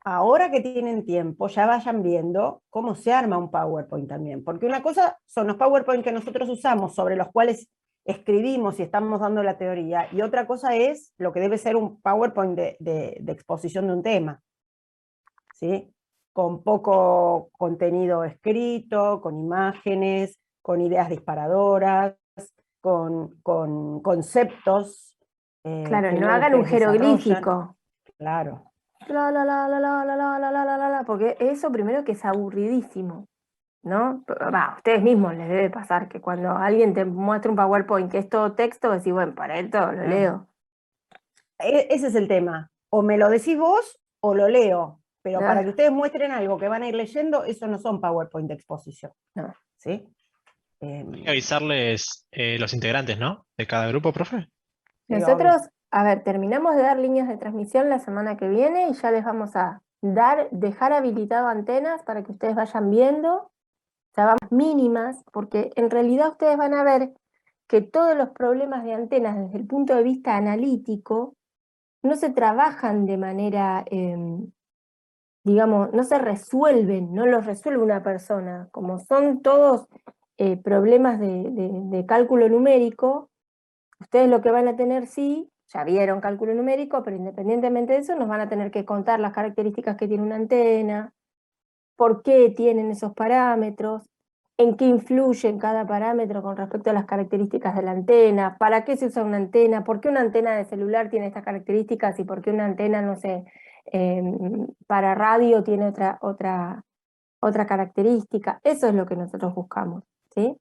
ahora que tienen tiempo, ya vayan viendo cómo se arma un PowerPoint también. Porque una cosa son los PowerPoint que nosotros usamos, sobre los cuales escribimos y estamos dando la teoría, y otra cosa es lo que debe ser un PowerPoint de exposición de un tema, ¿sí? Con poco contenido escrito, con imágenes, con ideas disparadoras, con conceptos Claro, que no luego hagan un ustedes desarrollan. jeroglífico. Claro. La, la, la, la, la, la, la, la, la, la, la, la, porque eso primero que es aburridísimo, ¿no? Va, a ustedes mismos les debe pasar que cuando alguien te muestra un PowerPoint que es todo texto, decís, bueno, para esto lo Ah. leo. Ese es el tema. O me lo decís vos o lo leo. Pero para que Ah, ustedes muestren algo que van a ir leyendo, eso no son PowerPoint de exposición. no. ¿Sí? Hay que avisarles los integrantes, ¿no? De cada grupo, profe. Sí, obvio. Nosotros, a ver, terminamos de dar líneas de transmisión la semana que viene y ya les vamos a dejar habilitado antenas para que ustedes vayan viendo, ya vamos mínimas, porque en realidad ustedes van a ver que todos los problemas de antenas desde el punto de vista analítico no se trabajan de manera, digamos, no se resuelven, no los resuelve una persona, como son todos problemas de cálculo numérico. Ustedes lo que van a tener, sí, ya vieron cálculo numérico, pero independientemente de eso, nos van a tener que contar las características que tiene una antena, por qué tienen esos parámetros, en qué influyen cada parámetro con respecto a las características de la antena, para qué se usa una antena, por qué una antena de celular tiene estas características y por qué una antena, no sé, para radio tiene otra característica. Eso es lo que nosotros buscamos, ¿sí?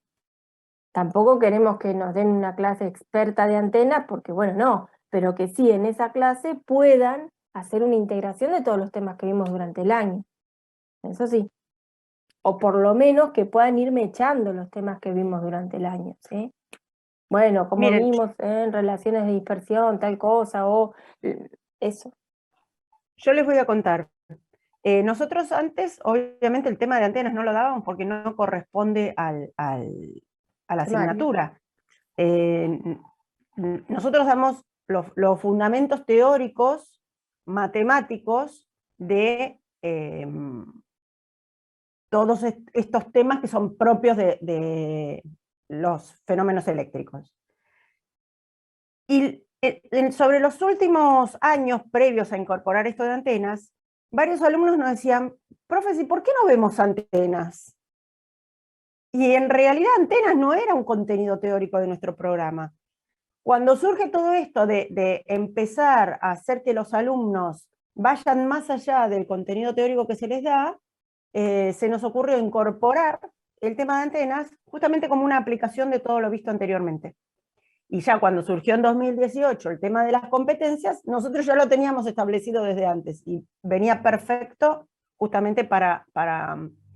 Tampoco queremos que nos den una clase experta de antenas, porque bueno, no, pero que sí en esa clase puedan hacer una integración de todos los temas que vimos durante el año. Eso sí. O por lo menos que puedan irme echando los temas que vimos durante el año, ¿sí? Bueno, como Miren, vimos en relaciones de dispersión, tal cosa, o eso. yo les voy a contar. Nosotros antes, obviamente, el tema de antenas no lo dábamos porque no corresponde a la Temario. asignatura. Nosotros damos los fundamentos teóricos, matemáticos, de todos estos temas que son propios de los fenómenos eléctricos. Y sobre los últimos años previos a incorporar esto de antenas, varios alumnos nos decían, profes, ¿y por qué no vemos antenas? Y en realidad antenas no era un contenido teórico de nuestro programa. Cuando surge todo esto de empezar a hacer que los alumnos vayan más allá del contenido teórico que se les da, se nos ocurrió incorporar el tema de antenas justamente como una aplicación de todo lo visto anteriormente. Y ya cuando surgió en 2018 el tema de las competencias, nosotros ya lo teníamos establecido desde antes y venía perfecto justamente para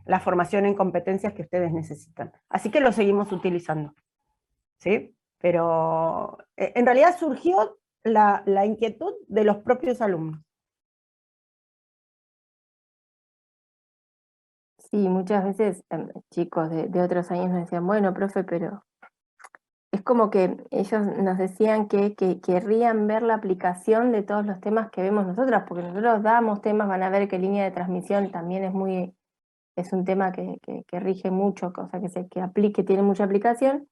la formación en competencias que ustedes necesitan. Así que lo seguimos utilizando. ¿Sí? Pero en realidad surgió la inquietud de los propios alumnos. Sí, muchas veces chicos de otros años nos decían, bueno, profe, pero es como que ellos nos decían que querrían ver la aplicación de todos los temas que vemos nosotras, porque nosotros damos temas, van a ver que línea de transmisión también es un tema que rige mucho, o sea, que aplique, tiene mucha aplicación,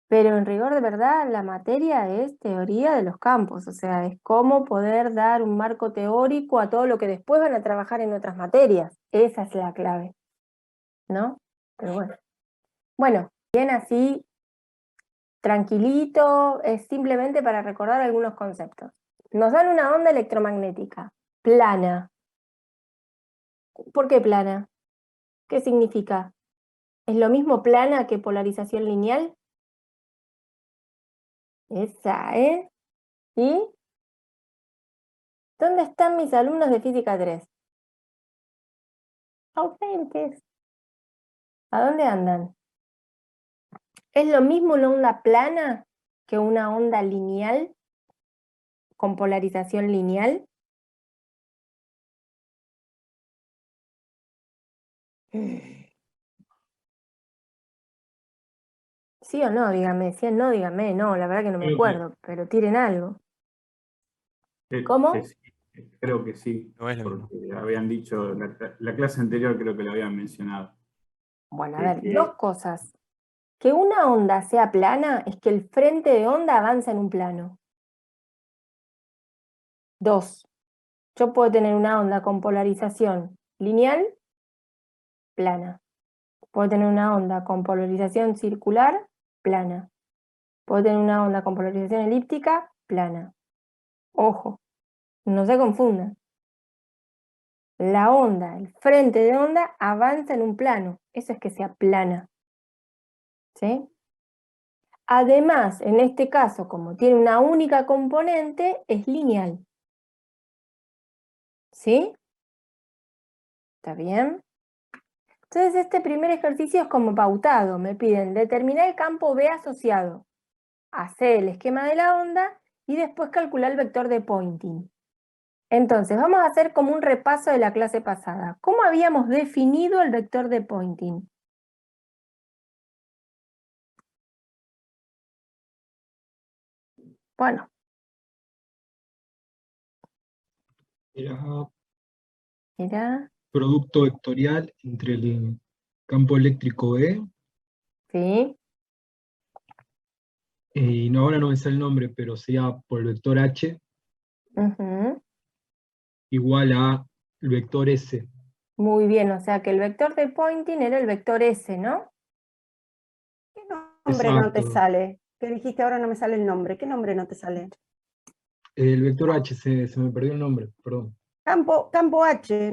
pero en rigor de verdad la materia es teoría de los campos, o sea, es cómo poder dar un marco teórico a todo lo que después van a trabajar en otras materias. Esa es la clave, ¿no? Pero bueno. Bueno, bien así tranquilito, es simplemente para recordar algunos conceptos. Nos dan una onda electromagnética, plana. ¿Por qué plana? ¿Qué significa? ¿Es lo mismo plana que polarización lineal? Esa, ¿eh? ¿Y dónde están mis alumnos de física 3? Ausentes. ¿A dónde andan? ¿Es lo mismo una onda plana que una onda lineal con polarización lineal? ¿Sí o no? Dígame, si no, dígame, no, la verdad que no me Creo que, acuerdo, pero tiren algo. que ¿Cómo? sí. Creo que sí, No es lo mismo. porque habían dicho, la clase anterior creo que lo habían mencionado. Bueno, a De ver, que- dos cosas. Que una onda sea plana es que el frente de onda avanza en un plano. Dos, yo puedo tener una onda con polarización lineal, plana. Puedo tener una onda con polarización circular, plana. Puedo tener una onda con polarización elíptica, plana. Ojo, no se confundan. La onda, el frente de onda, avanza en un plano. Eso es que sea plana. ¿Sí? Además, en este caso, como tiene una única componente, es lineal. ¿Sí? ¿Está bien? Entonces, este primer ejercicio es como pautado. Me piden determinar el campo B asociado. Hacer el esquema de la onda y después calcular el vector de Poynting. Entonces, vamos a hacer como un repaso de la clase pasada. ¿Cómo habíamos definido el vector de Poynting? Bueno, Era era, producto vectorial entre el campo eléctrico E, ¿sí? y no, ahora no me sale el nombre, pero sería por el vector H Ujú. igual a el vector S. Muy bien, o sea que el vector de Poynting era el vector S, ¿no? ¿Qué nombre no te Exacto. sale? Que dijiste ahora no me sale el nombre. ¿Qué nombre no te sale? El vector H, se me perdió el nombre, perdón. Campo H.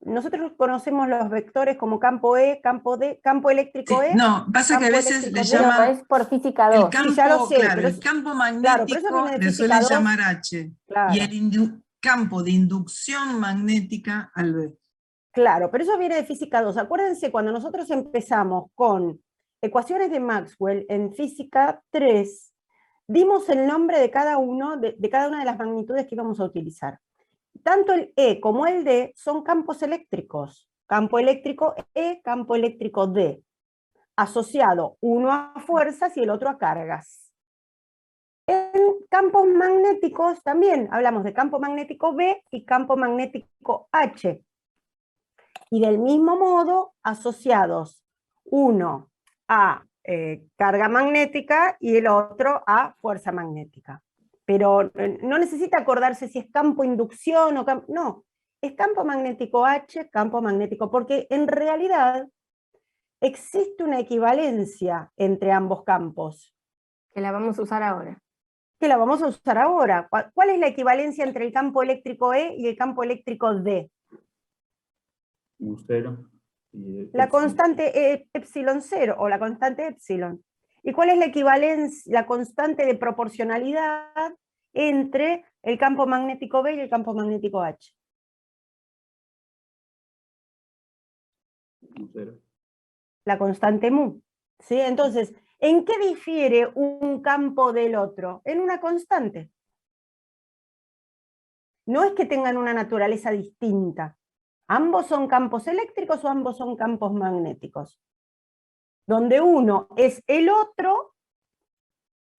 Nosotros conocemos los vectores como campo E, campo D, campo eléctrico Sí, E, no, pasa que a campo veces eléctrico le D. No, llaman es por física el 2. Sí, ya lo campo, sé, claro, pero el campo claro, pero eso magnético viene de le física suelen 2. llamar H, y Claro, el campo de inducción magnética al B. claro, pero eso viene de física 2. Acuérdense, cuando nosotros empezamos con ecuaciones de Maxwell en física 3, dimos el nombre de cada cada una de las magnitudes que íbamos a utilizar. Tanto el E como el D son campos eléctricos. Campo eléctrico E, campo eléctrico D. Asociado uno a fuerzas y el otro a cargas. En campos magnéticos también hablamos de campo magnético B y campo magnético H. Y del mismo modo asociados uno a carga magnética y el otro a fuerza magnética. Pero no necesita acordarse si es campo inducción o campo, no, es campo magnético H, campo magnético, porque en realidad existe una equivalencia entre ambos campos, Que la vamos a usar ahora. que la vamos a usar ahora. ¿Cuál es la equivalencia entre el campo eléctrico E y el campo eléctrico D? Un cero. Y La epsilon. constante epsilon 0 o la constante epsilon. ¿Y cuál es la equivalencia, la constante de proporcionalidad entre el campo magnético B y el campo magnético H? Un cero. La constante mu. ¿Sí? Entonces, ¿en qué difiere un campo del otro? En una constante. No es que tengan una naturaleza distinta. Ambos son campos eléctricos o ambos son campos magnéticos. Donde uno es el otro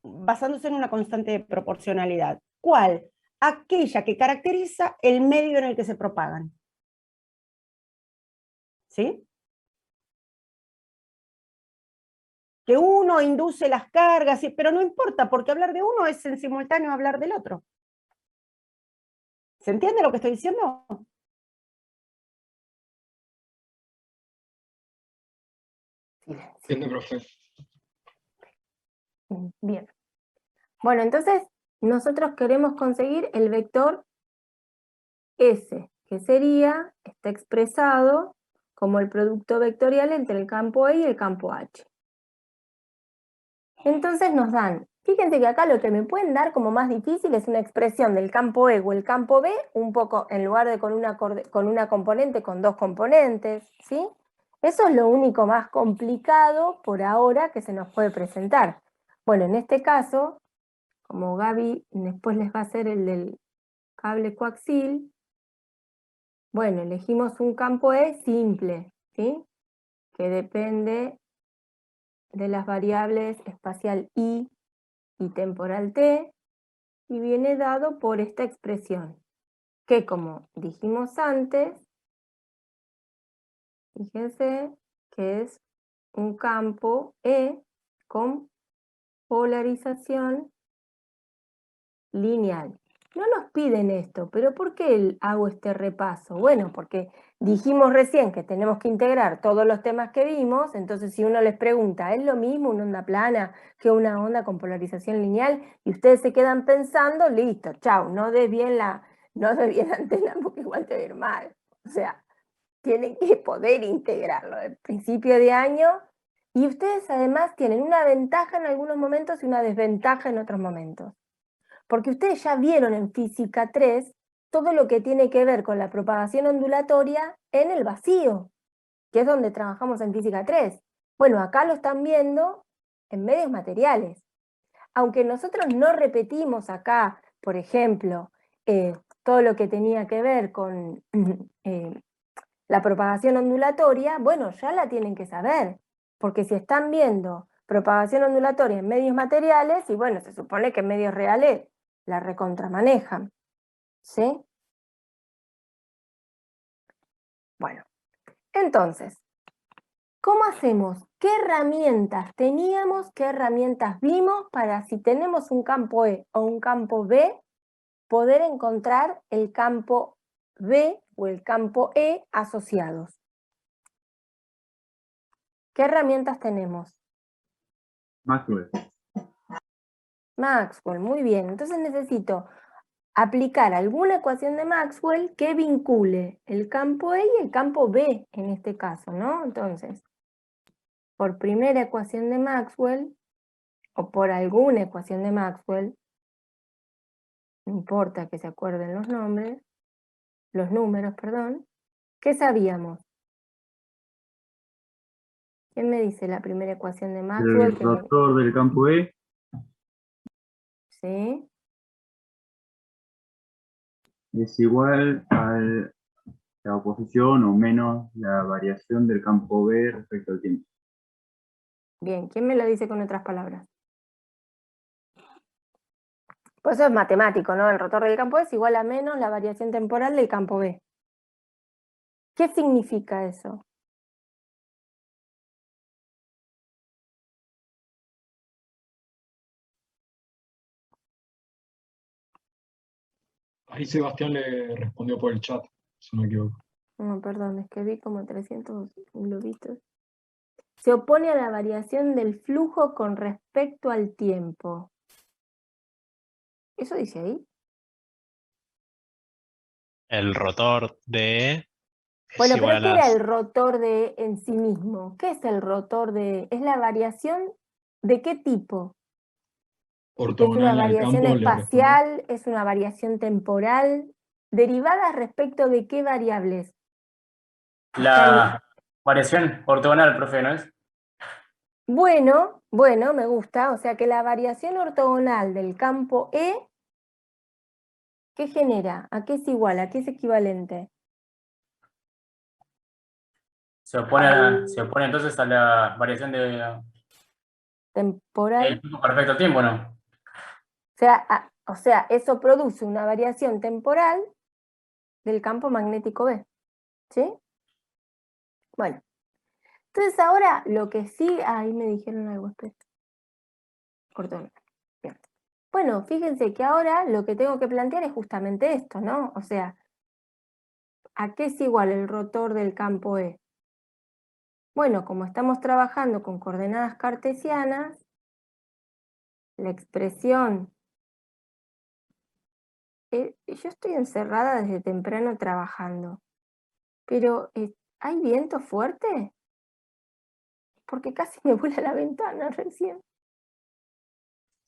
basándose en una constante de proporcionalidad. ¿Cuál? Aquella que caracteriza el medio en el que se propagan. ¿Sí? Que uno induce las cargas, pero no importa, porque hablar de uno es en simultáneo hablar del otro. ¿Se entiende lo que estoy diciendo? Silencio. Entiende, profe. Bien. Bueno, entonces nosotros queremos conseguir el vector S, que está expresado como el producto vectorial entre el campo E y el campo H. Entonces nos dan, fíjense que acá lo que me pueden dar como más difícil es una expresión del campo E o el campo B, un poco en lugar de con una componente, con dos componentes, ¿sí? Eso es lo único más complicado por ahora que se nos puede presentar. Bueno, en este caso, como Gaby después les va a hacer el del cable coaxil, bueno, elegimos un campo E simple, ¿sí? Que depende de las variables espacial I y temporal T, y viene dado por esta expresión, que como dijimos antes, fíjense que es un campo E con polarización lineal. No nos piden esto, pero ¿por qué hago este repaso? Bueno, porque dijimos recién que tenemos que integrar todos los temas que vimos, entonces si uno les pregunta, ¿es lo mismo una onda plana que una onda con polarización lineal? Y ustedes se quedan pensando, listo, chau, no des bien la antena porque igual te va a ir mal. O sea, tienen que poder integrarlo del principio de año, y ustedes además tienen una ventaja en algunos momentos y una desventaja en otros momentos. Porque ustedes ya vieron en Física 3 todo lo que tiene que ver con la propagación ondulatoria en el vacío, que es donde trabajamos en Física 3. Bueno, acá lo están viendo en medios materiales. Aunque nosotros no repetimos acá, por ejemplo, todo lo que tenía que ver con la propagación ondulatoria, bueno, ya la tienen que saber, porque si están viendo propagación ondulatoria en medios materiales, y bueno, se supone que en medios reales la recontramanejan, ¿sí? Bueno, entonces, ¿cómo hacemos? ¿Qué herramientas teníamos? ¿Qué herramientas vimos para, si tenemos un campo E o un campo B, poder encontrar el campo B o el campo E asociados? ¿Qué herramientas tenemos? Maxwell. Maxwell, muy bien. Entonces necesito aplicar alguna ecuación de Maxwell que vincule el campo E y el campo B en este caso, ¿no? Entonces, por primera ecuación de Maxwell, o por alguna ecuación de Maxwell, no importa que se acuerden los números, perdón, ¿qué sabíamos? ¿Quién me dice la primera ecuación de Maxwell? El rotor del campo E ¿Sí? es igual a la oposición o menos la variación del campo B respecto al tiempo. Bien, ¿quién me lo dice con otras palabras? Pues eso es matemático, ¿no? El rotor del campo E es igual a menos la variación temporal del campo B. ¿Qué significa eso? Ahí Sebastián le respondió por el chat, si no me equivoco. No, perdón, es que vi como 300 globitos. Se opone a la variación del flujo con respecto al tiempo. ¿Eso dice ahí? El rotor de E es Bueno, igual pero a ¿qué era las... el rotor de en sí mismo? ¿Qué es el rotor de? ¿Es la variación de qué tipo? ¿Es una Ortogonal al variación campo le respondió. espacial? ¿Es una variación temporal? ¿Derivadas respecto de qué variables? La variación ortogonal, profe, ¿no es? Bueno, me gusta. O sea que la variación ortogonal del campo E, ¿qué genera? ¿A qué es igual? ¿A qué es equivalente? Se opone entonces a la variación del Temporal. tiempo perfecto al tiempo, ¿no? O sea, eso produce una variación temporal del campo magnético B. ¿Sí? Bueno, entonces ahora lo que sí... ahí me dijeron algo, espera. Ortogonal. Bien. Bueno, fíjense que ahora lo que tengo que plantear es justamente esto, ¿no? O sea, ¿a qué es igual el rotor del campo E? Bueno, como estamos trabajando con coordenadas cartesianas, la expresión... yo estoy encerrada desde temprano trabajando, pero ¿hay viento fuerte? Porque casi me vuela la ventana recién.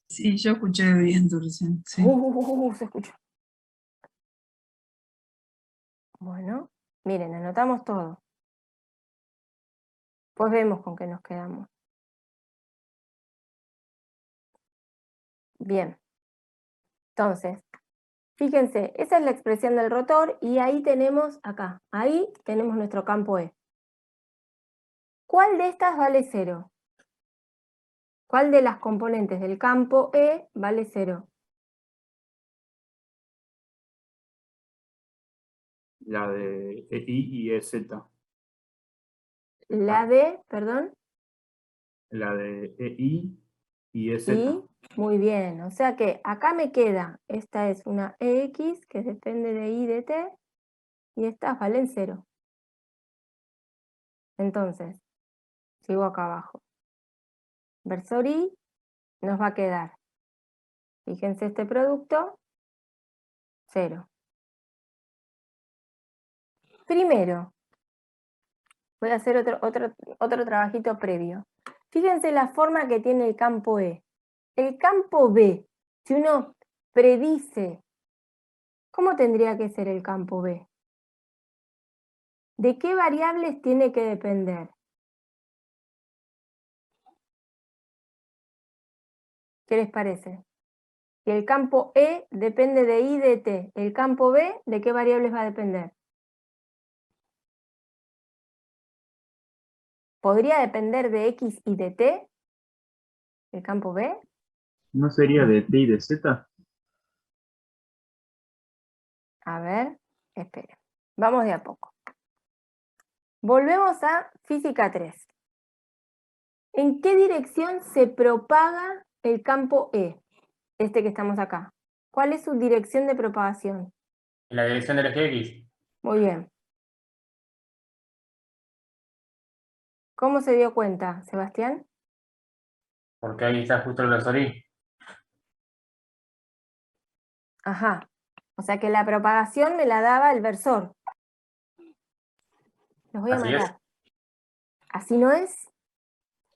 Sí, yo escuché viento recién, sí. Se escuchó. Bueno, miren, anotamos todo. Pues vemos con qué nos quedamos. Bien. Entonces, fíjense, esa es la expresión del rotor y ahí tenemos, acá, ahí tenemos nuestro campo E. ¿Cuál de estas vale 0? ¿Cuál de las componentes del campo E vale 0? La de EI y EZ. La de, perdón, La de EI y EZ. y muy bien. O sea que acá me queda, esta es una EX que depende de I de T y estas valen 0. Entonces, sigo acá abajo. Versor I nos va a quedar, fíjense este producto, 0. Primero, voy a hacer otro trabajito previo. Fíjense la forma que tiene el campo E. El campo B, si uno predice, ¿cómo tendría que ser el campo B? ¿De qué variables tiene que depender? ¿Qué les parece? Si el campo E depende de I de T, el campo B, ¿de qué variables va a depender? ¿Podría depender de X y de T, el campo B? ¿No sería de T y de Z? A ver, esperen. Vamos de a poco. Volvemos a física 3. ¿En qué dirección se propaga el campo E? Este que estamos acá. ¿Cuál es su dirección de propagación? En la dirección del eje X. Muy bien. ¿Cómo se dio cuenta, Sebastián? Porque ahí está justo el versor I. Ajá. O sea que la propagación me la daba el versor. Los voy a Así es. matar. ¿Así no es?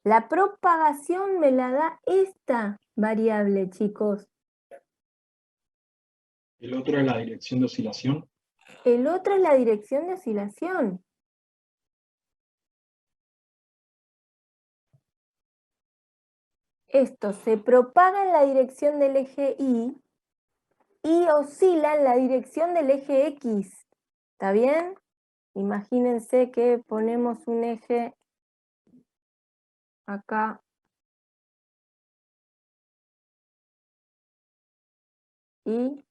La propagación me la da esta variable, chicos. El otro es la dirección de oscilación. El otro es la dirección de oscilación. Esto se propaga en la dirección del eje Y y oscila en la dirección del eje X. ¿Está bien? Imagínense que ponemos un eje acá. Y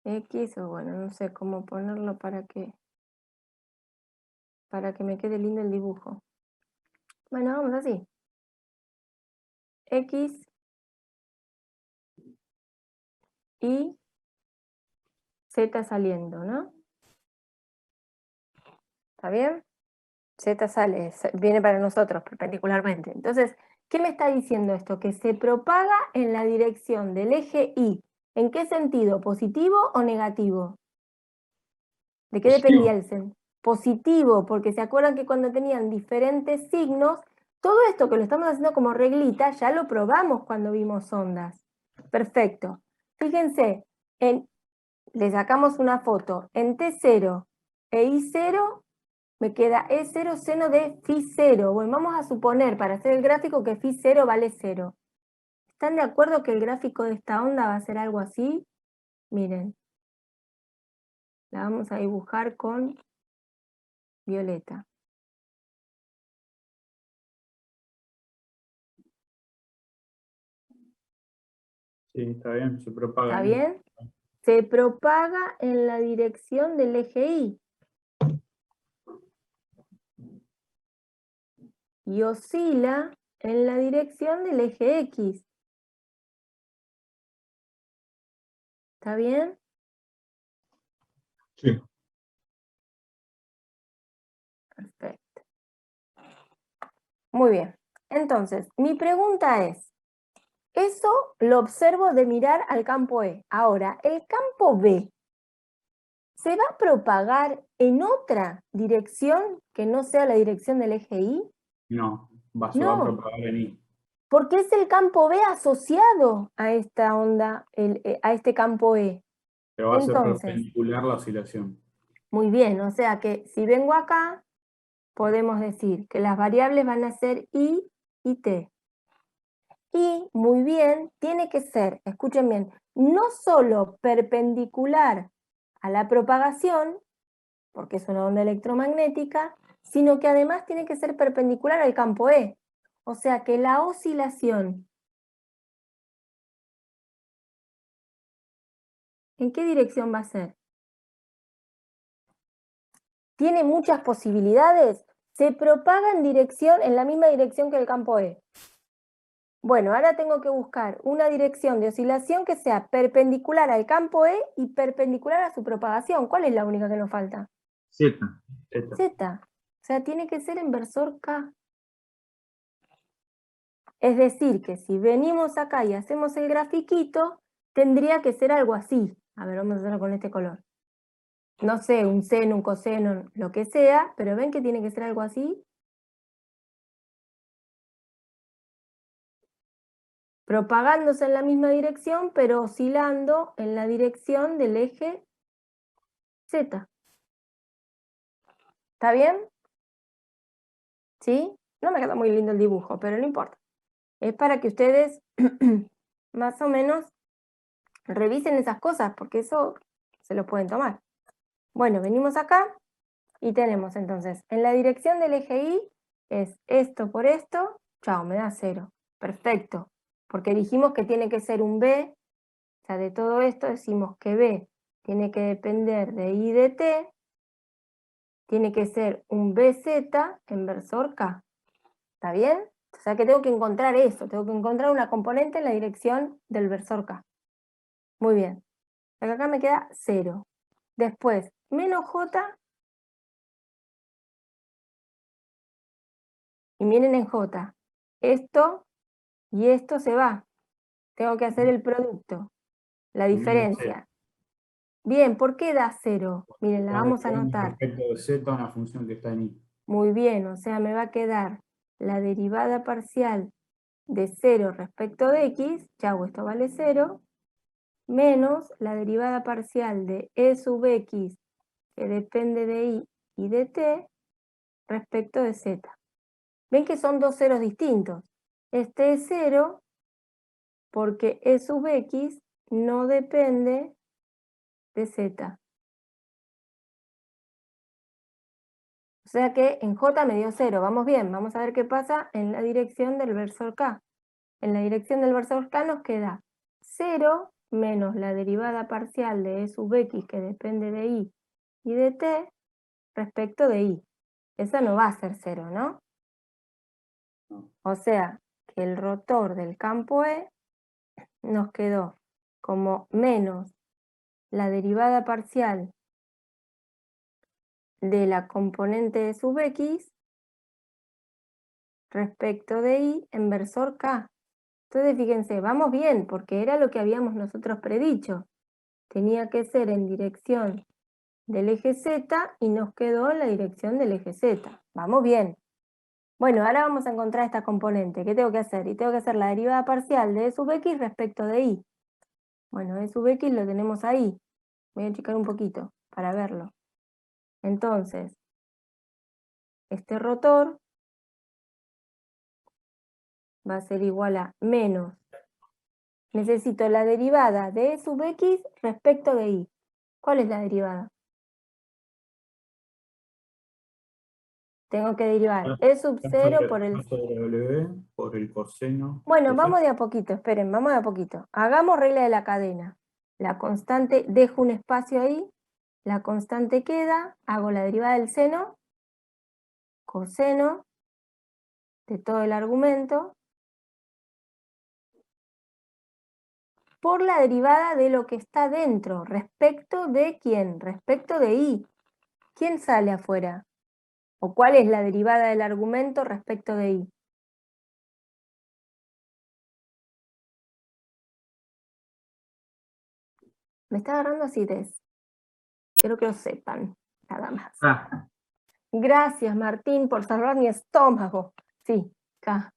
X, o bueno, no sé cómo ponerlo para que me quede lindo el dibujo. Bueno, vamos así. X y Z saliendo, ¿no? ¿Está bien? Z sale, viene para nosotros perpendicularmente. Entonces, ¿qué me está diciendo esto? Que se propaga en la dirección del eje Y. ¿En qué sentido? ¿Positivo o negativo? ¿De qué dependía el sentido? Positivo, porque se acuerdan que cuando tenían diferentes signos, todo esto que lo estamos haciendo como reglita, ya lo probamos cuando vimos ondas. Perfecto. Fíjense, le sacamos una foto. En T0 e I0 me queda E0 seno de Φ0. Bueno, vamos a suponer para hacer el gráfico que Φ0 vale 0. ¿Están de acuerdo que el gráfico de esta onda va a ser algo así? Miren. La vamos a dibujar con violeta. Sí, está bien, se propaga. ¿Está bien? Se propaga en la dirección del eje Y. Y oscila en la dirección del eje X. ¿Está bien? Sí. Perfecto. Muy bien. Entonces, mi pregunta es, eso lo observo de mirar al campo E. Ahora, el campo B, ¿se va a propagar en otra dirección que no sea la dirección del eje Y? No, se va a No, propagar en I. porque es el campo B asociado a esta onda, a este campo E. Pero va a ser Entonces, perpendicular la oscilación. muy bien, o sea que si vengo acá, podemos decir que las variables van a ser I y T. Y, muy bien, tiene que ser, escuchen bien, no solo perpendicular a la propagación, porque es una onda electromagnética, sino que además tiene que ser perpendicular al campo E. O sea que la oscilación, ¿en qué dirección va a ser? tiene muchas posibilidades, se propaga en la misma dirección que el campo E. Bueno, ahora tengo que buscar una dirección de oscilación que sea perpendicular al campo E y perpendicular a su propagación. ¿Cuál es la única que nos falta? Z. Z. O sea, tiene que ser inversor K. Es decir, que si venimos acá y hacemos el grafiquito, tendría que ser algo así. A ver, vamos a hacerlo con este color. No sé, un seno, un coseno, lo que sea, pero ven que tiene que ser algo así. Propagándose en la misma dirección, pero oscilando en la dirección del eje Z. ¿Está bien? ¿Sí? No me queda muy lindo el dibujo, pero no importa. Es para que ustedes más o menos revisen esas cosas, porque eso se lo pueden tomar. Bueno, venimos acá y tenemos entonces, en la dirección del eje Y es esto por esto, chao, me da 0. Perfecto, porque dijimos que tiene que ser un B, o sea, de todo esto decimos que B tiene que depender de I de T, tiene que ser un BZ inversor K. ¿Está bien? O sea que tengo que encontrar eso, tengo que encontrar una componente en la dirección del versor K. Muy bien. Acá me queda 0. Después, menos J. Y miren en J. Esto y esto se va. Tengo que hacer el producto. La diferencia. Bien, ¿por qué da 0? Miren, la vamos a anotar. Respecto de Z, una función que está en I. Muy bien, o sea, me va a quedar la derivada parcial de 0 respecto de X, chau, esto vale 0, menos la derivada parcial de E sub X, que depende de I y de T, respecto de Z. Ven que son dos ceros distintos. Este es 0 porque E sub X no depende de Z. O sea que en J me dio 0. Vamos bien, vamos a ver qué pasa en la dirección del versor K. En la dirección del versor K nos queda 0 menos la derivada parcial de E sub X, que depende de I y de T, respecto de I. Esa no va a ser 0, ¿no? O sea que el rotor del campo E nos quedó como menos la derivada parcial de la componente E sub X respecto de I en versor K. Entonces fíjense, vamos bien, porque era lo que habíamos nosotros predicho. Tenía que ser en dirección del eje Z y nos quedó en la dirección del eje Z. Vamos bien. Bueno, ahora vamos a encontrar esta componente. ¿Qué tengo que hacer? Y tengo que hacer la derivada parcial de E sub X respecto de I. Bueno, E sub X lo tenemos ahí. Voy a achicar un poquito para verlo. Entonces, este rotor va a ser igual a menos. Necesito la derivada de E sub X respecto de I. ¿Cuál es la derivada? Tengo que derivar E sub 0 por el... W por el coseno. Bueno, vamos de a poquito, esperen, vamos de a poquito. Hagamos regla de la cadena. La constante, dejo un espacio ahí, la constante queda, hago la derivada del seno, coseno de todo el argumento, por la derivada de lo que está dentro, respecto de quién, respecto de I. ¿Quién sale afuera? ¿O cuál es la derivada del argumento respecto de I? Me está agarrando acidez. Quiero que lo sepan, nada más. Ah, Gracias, Martín, por salvar mi estómago. Sí, acá.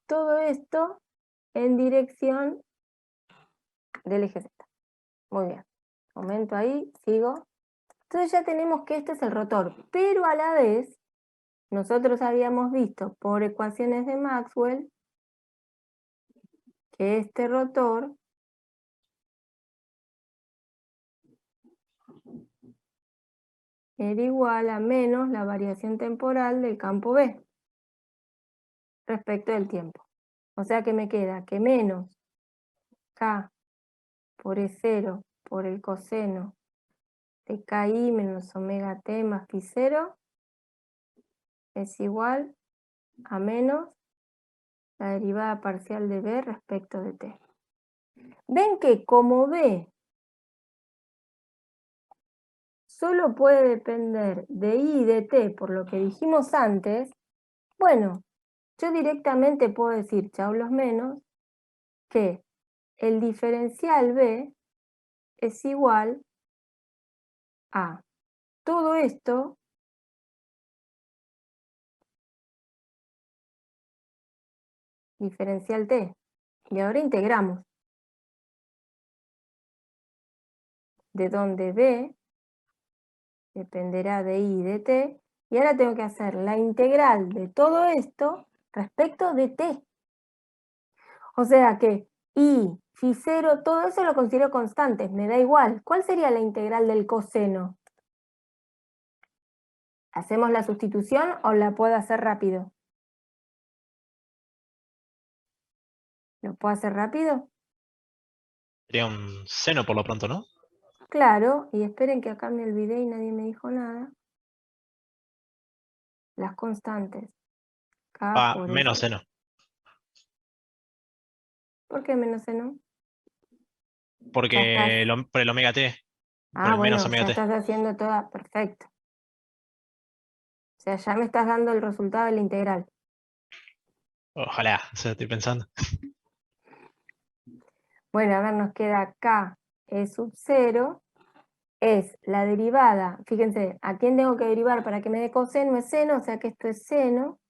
Todo esto en dirección del eje Z. Muy bien. Momento ahí, sigo. Entonces ya tenemos que este es el rotor, pero a la vez nosotros habíamos visto por ecuaciones de Maxwell que este rotor era igual a menos la variación temporal del campo B respecto del tiempo. O sea que me queda que menos K por E0 por el coseno de KI menos omega t más phi 0 es igual a menos la derivada parcial de B respecto de t. Ven que como B solo puede depender de I y de t por lo que dijimos antes, bueno, yo directamente puedo decir, chau los menos, que el diferencial B es igual a todo esto diferencial t. Y ahora integramos. De donde B dependerá de I y de t. Y ahora tengo que hacer la integral de todo esto respecto de t. O sea que I, phi 0, todo eso lo considero constantes, me da igual. ¿Cuál sería la integral del coseno? ¿Hacemos la sustitución o la puedo hacer rápido? ¿Lo puedo hacer rápido? Sería un seno por lo pronto, ¿no? Claro, y esperen que acá me olvidé y nadie me dijo nada. Las constantes. K por Menos S. seno. ¿Por qué menos seno? Porque por el omega t. Por Ah, el menos bueno, omega ya t. estás haciendo toda, perfecto. O sea, ya me estás dando el resultado de la integral. Ojalá, o sea, estoy pensando. Bueno, a ver, nos queda K E sub 0, es la derivada, fíjense, ¿a quién tengo que derivar para que me dé coseno? Es seno, o sea que esto es seno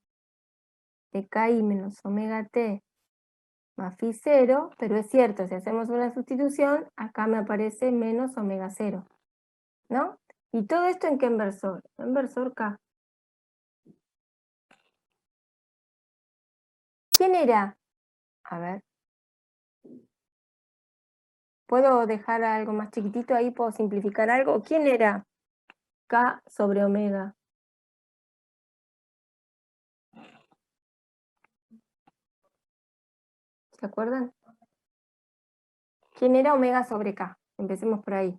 de KI menos omega t más phi 0, pero es cierto, si hacemos una sustitución, acá me aparece menos omega 0, ¿no? ¿Y todo esto en qué inversor? Inversor K. ¿Quién era? A ver. ¿Puedo dejar algo más chiquitito ahí? ¿Puedo simplificar algo? ¿Quién era K sobre omega? ¿Se acuerdan? ¿Quién era omega sobre K? Empecemos por ahí.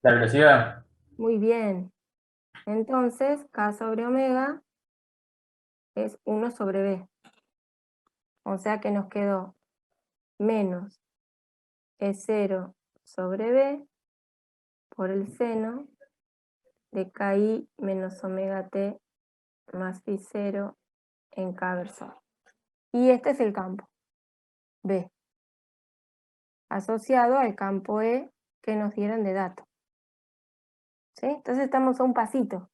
La velocidad. Muy bien. Entonces, K sobre omega es 1 sobre B. O sea que nos quedó menos E0 sobre B por el seno de KI menos omega t más phi 0 en K versor. Y este es el campo, B, asociado al campo E que nos dieron de dato. ¿Sí? Entonces estamos a un pasito.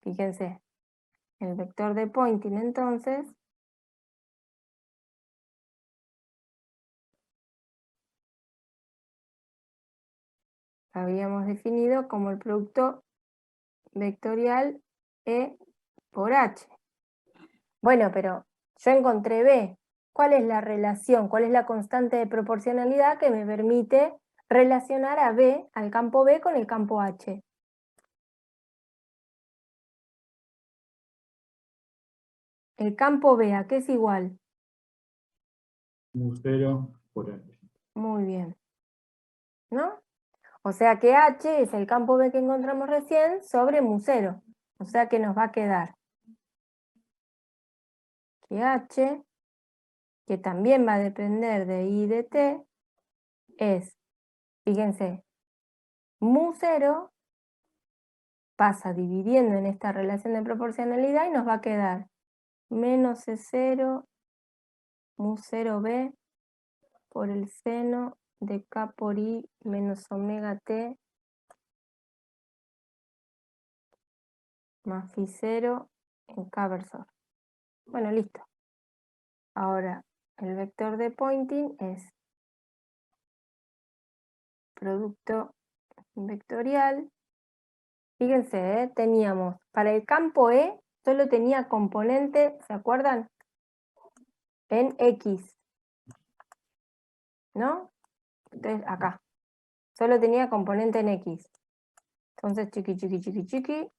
Fíjense, el vector de Poynting entonces lo habíamos definido como el producto vectorial E por H. Bueno, pero yo encontré B. ¿Cuál es la relación? ¿Cuál es la constante de proporcionalidad que me permite relacionar a B, al campo B, con el campo H? El campo B, ¿a qué es igual? Mu 0 por H. Muy bien. ¿No? O sea que H es el campo B que encontramos recién sobre mu 0. O sea que nos va a quedar que H, que también va a depender de I de T, es, fíjense, mu 0 pasa dividiendo en esta relación de proporcionalidad y nos va a quedar menos E0 mu 0B por el seno de K por I menos omega T más phi 0 en K versor. Bueno, listo. Ahora, el vector de Poynting es producto vectorial. Fíjense, teníamos, para el campo E, solo tenía componente, ¿se acuerdan? En X, ¿no? Entonces, acá, solo tenía componente en X. Entonces, chiqui,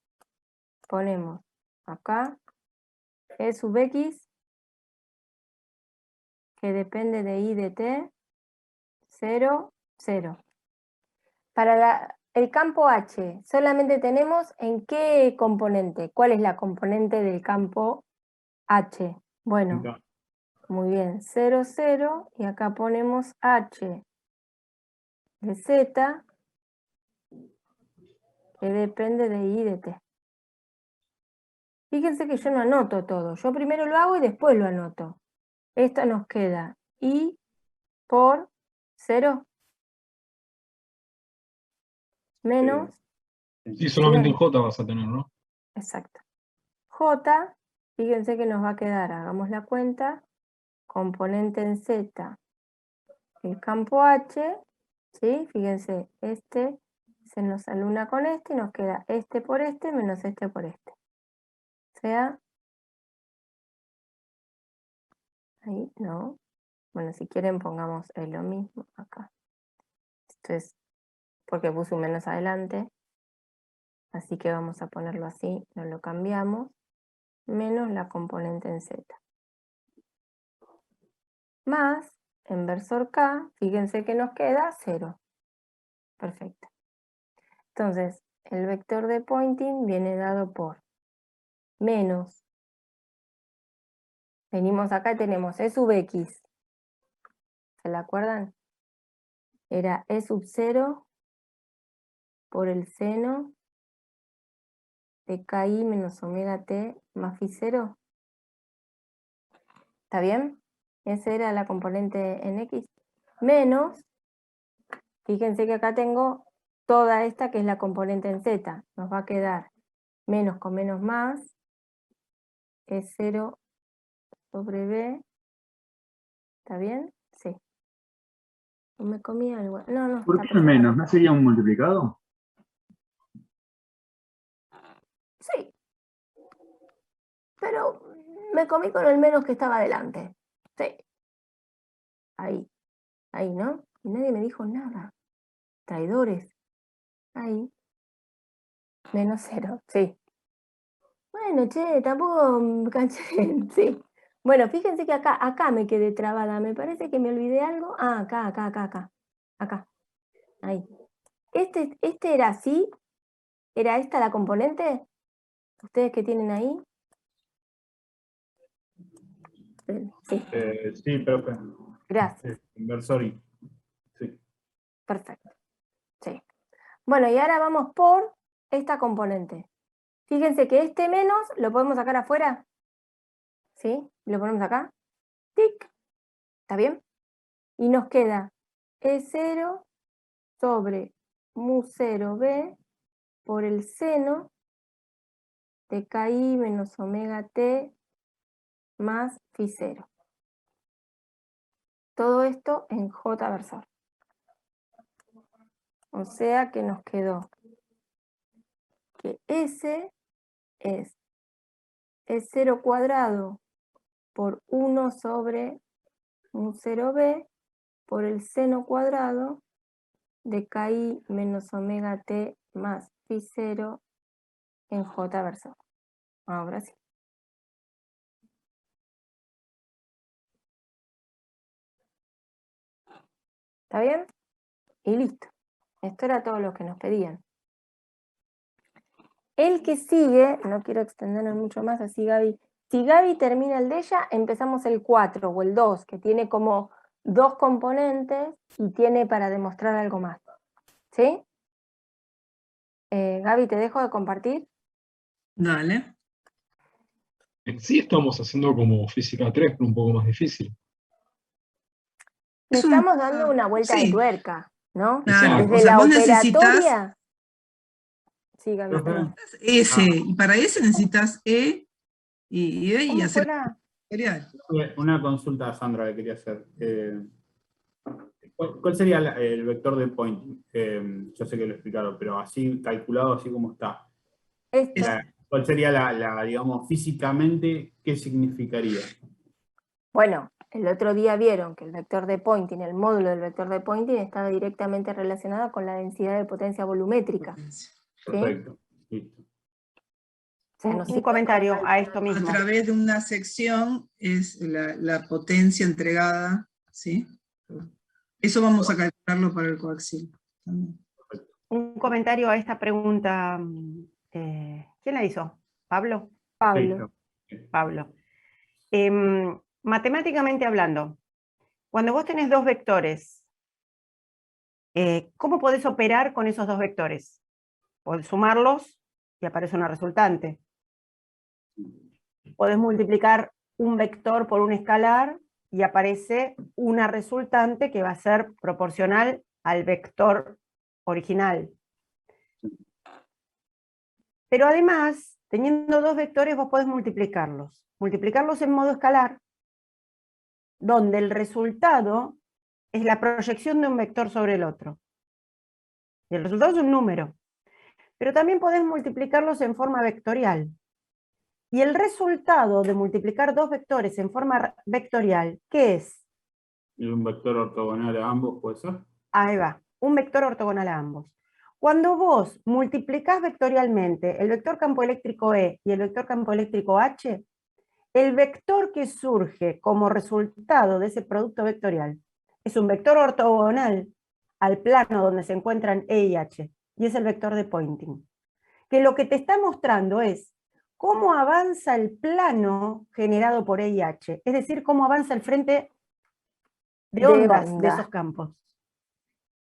ponemos acá E sub X, que depende de I de T, 0 0. Para el campo H, solamente tenemos ¿en qué componente? ¿Cuál es la componente del campo H? Bueno, muy bien, 0, 0, y acá ponemos H de Z, que depende de I de T. Fíjense que yo no anoto todo, yo primero lo hago y después lo anoto. Esta nos queda I por 0 menos, Sí, solamente el J vas a tener, ¿no? exacto, J, fíjense que nos va a quedar, hagamos la cuenta, componente en Z, el campo H, ¿sí? Fíjense, este se nos aluna con este y nos queda este por este menos este por este. O sea, ahí no. Bueno, si quieren pongamos lo mismo acá. Esto es porque puse un menos adelante. Así que vamos a ponerlo así, no lo cambiamos. Menos la componente en Z. Más, en versor K, fíjense que nos queda 0. Perfecto. Entonces, el vector de Poynting viene dado por menos. Venimos acá y tenemos E sub X. ¿Se la acuerdan? Era E sub 0 por el seno de KI menos omega T más phi 0. ¿Está bien? Esa era la componente en X. Menos, fíjense que acá tengo toda esta que es la componente en Z. Nos va a quedar menos con menos más, es 0 sobre B. ¿Está bien? Sí. ¿No me comí algo? No, no. ¿Por está qué perfecto. menos? ¿No sería un multiplicado? Sí. Pero me comí con el menos que estaba adelante. Sí. Ahí, ¿no? Y nadie me dijo nada. Traidores. Ahí. Menos 0, sí. Bueno, che, tampoco canché. Sí. Bueno, fíjense que acá me quedé trabada. Me parece que me olvidé algo. Ah, acá. Acá. Ahí. Este era así. ¿Era esta la componente? ¿Ustedes qué tienen ahí? Sí, Sí, profe. gracias. Inversor y. Sí. Perfecto. Sí. Bueno, y ahora vamos por esta componente. Fíjense que este menos lo podemos sacar afuera. ¿Sí? Lo ponemos acá. ¡Tic! ¿Está bien? Y nos queda E0 sobre mu 0b por el seno de KI menos omega T más phi 0. Todo esto en J versor. O sea que nos quedó que S es E0 cuadrado por 1 sobre mu 0b por el seno cuadrado de KI menos omega T más phi 0 en J versor. Ahora sí. ¿Está bien? Y listo. Esto era todo lo que nos pedían. El que sigue, no quiero extendernos mucho más, así Gaby. Si Gaby termina el de ella, empezamos el 4 o el 2, que tiene como 2 componentes y tiene para demostrar algo más. ¿Sí? Gaby, ¿te dejo de compartir? Dale. En sí estamos haciendo como física 3, pero un poco más difícil. Le Es un- estamos dando una vuelta de sí. tuerca, ¿no? Claro, Desde o sea, la vos necesitas operatoria. Sí, Gaby, Profe, perdón. S, y para S necesitas E y E y ¿Cómo hacer fue la...? material. una consulta a Sandra que quería hacer. ¿Cuál sería el vector de Poynting? Yo sé que lo explicaron, pero así calculado, así como está. Esto. ¿Cuál sería digamos, físicamente, qué significaría? Bueno, el otro día vieron que el vector de Poynting, el módulo del vector de Poynting, estaba directamente relacionado con la densidad de potencia volumétrica. Perfecto. Listo. O sea, no Un sirve comentario para a esto A mismo. través de una sección es la potencia entregada, ¿sí? Eso vamos a calcularlo para el coaxial también. Un comentario a esta pregunta. ¿Quién la hizo? ¿Pablo? Pablo. Pablo. Matemáticamente hablando, cuando vos tenés dos vectores, ¿cómo podés operar con esos dos vectores? Podés sumarlos y aparece una resultante. Podés multiplicar un vector por un escalar y aparece una resultante que va a ser proporcional al vector original. Pero además, teniendo dos vectores, vos podés multiplicarlos. Multiplicarlos en modo escalar, donde el resultado es la proyección de un vector sobre el otro. Y el resultado es un número. Pero también podés multiplicarlos en forma vectorial. Y el resultado de multiplicar dos vectores en forma vectorial, ¿qué es? Y un vector ortogonal a ambos, ¿puede ser? Ahí va, un vector ortogonal a ambos. Cuando vos multiplicás vectorialmente el vector campo eléctrico E y el vector campo eléctrico H, el vector que surge como resultado de ese producto vectorial es un vector ortogonal al plano donde se encuentran E y H, y es el vector de Poynting. Que lo que te está mostrando es cómo avanza el plano generado por E y H, es decir, cómo avanza el frente de ondas de esos campos.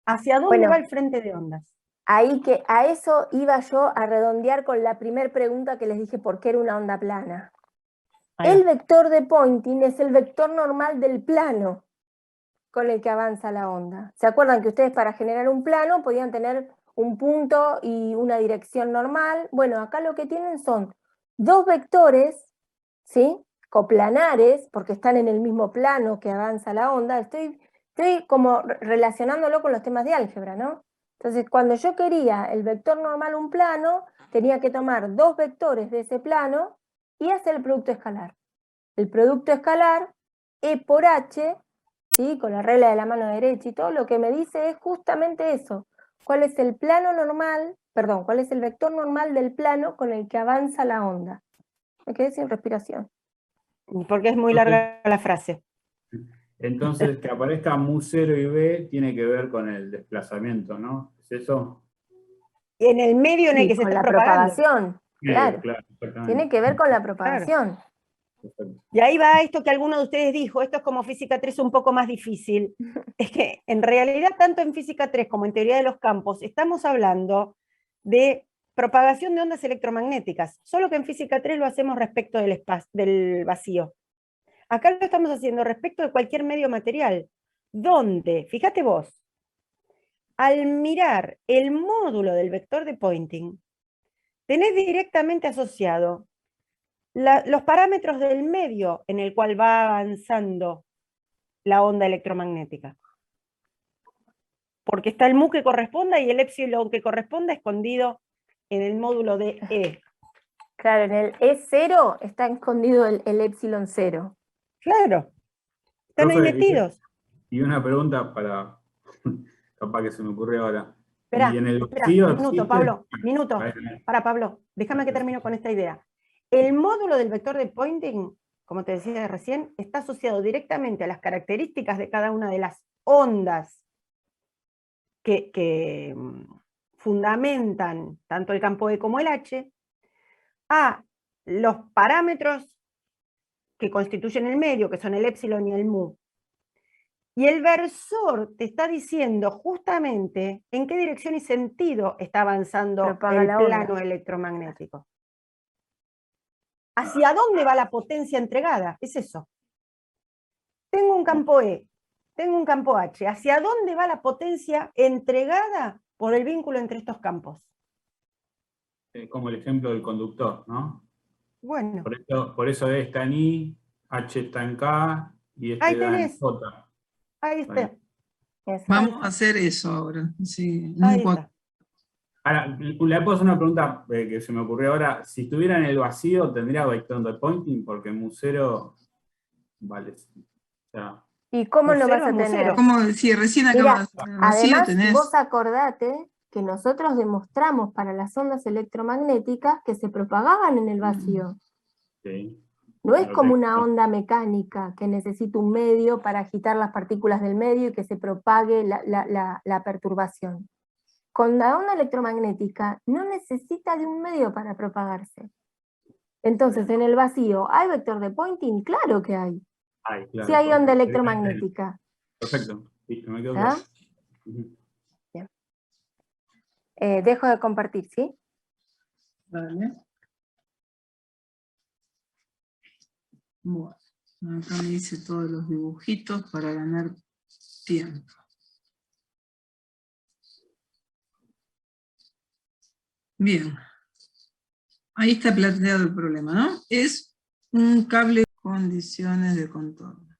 ¿Hacia dónde Bueno, va el frente de ondas? Ahí que a eso iba yo a redondear con la primera pregunta que les dije, ¿por qué era una onda plana? El vector de Poynting es el vector normal del plano con el que avanza la onda. ¿Se acuerdan que ustedes para generar un plano podían tener un punto y una dirección normal? Bueno, acá lo que tienen son dos vectores, ¿sí?, coplanares, porque están en el mismo plano que avanza la onda. Estoy como relacionándolo con los temas de álgebra, ¿no? Entonces, cuando yo quería el vector normal un plano, tenía que tomar dos vectores de ese plano y hacer el producto escalar. El producto escalar, E por H, ¿sí?, con la regla de la mano derecha y todo, lo que me dice es justamente eso. ¿Cuál es el plano normal, perdón, cuál es el vector normal del plano con el que avanza la onda? Me quedé sin respiración. Porque es muy larga la frase. Entonces, que aparezca mu0 y b tiene que ver con el desplazamiento, ¿no? ¿Es eso? En el medio en el que se Con está la propagando. propagación, claro. Exactamente. Tiene que ver con la propagación. Perfecto. Y ahí va esto que alguno de ustedes dijo, esto es como física 3 un poco más difícil. Es que en realidad, tanto en física 3 como en teoría de los campos, estamos hablando de propagación de ondas electromagnéticas, solo que en física 3 lo hacemos respecto del vacío. Acá lo estamos haciendo respecto de cualquier medio material, donde, fíjate vos, al mirar el módulo del vector de Poynting, tenés directamente asociado los parámetros del medio en el cual va avanzando la onda electromagnética. Porque está el mu que corresponda y el épsilon que corresponda escondido en el módulo de E. Claro, en el E0 está escondido el épsilon 0. Claro, están ahí Profe, metidos. y una pregunta para, capaz que se me ocurre ahora. Espera, ¿Y en el espera, vacío minuto, existe? Pablo, minuto. Para, Pablo, déjame que termino con esta idea. El módulo del vector de Poynting, como te decía recién, está asociado directamente a las características de cada una de las ondas que fundamentan tanto el campo E como el H, a los parámetros que constituyen el medio, que son el épsilon y el mu. Y el versor te está diciendo justamente en qué dirección y sentido está avanzando Propaga el la onda. plano electromagnético. ¿Hacia dónde va la potencia entregada? Es eso. Tengo un campo E, tengo un campo H. ¿Hacia dónde va la potencia entregada por el vínculo entre estos campos? Como el ejemplo del conductor, ¿no? Bueno, Por eso E está en I, H está en K y ahí da en tenés. J. Ahí está. Vamos a hacer eso ahora. Sí, Ahí está. Ahora, le puedo hacer una pregunta que se me ocurrió ahora. Si estuviera en el vacío, ¿tendría vector de Poynting? Porque mu0 vale. O sea, ¿Y cómo lo vas a Mu0 es tener? mu0. Como si recién Mira, acabas de tener vacío, además tenés. vos acordate que nosotros demostramos para las ondas electromagnéticas que se propagaban en el vacío. sí. No es como una No. onda mecánica que necesita un medio para agitar las partículas del medio y que se propague la perturbación. Con la onda electromagnética no necesita de un medio para propagarse. Entonces, en el vacío, ¿hay vector de Poynting? Claro que hay. Ay, claro, Si hay onda porque- electromagnética. Perfecto. Listo, me quedo ¿Ah? claro. Ujú. Dejo de compartir, ¿sí? Vale. Bueno, acá me hice todos los dibujitos para ganar tiempo. Bien. Ahí está planteado el problema, ¿no? Es un cable con condiciones de contorno.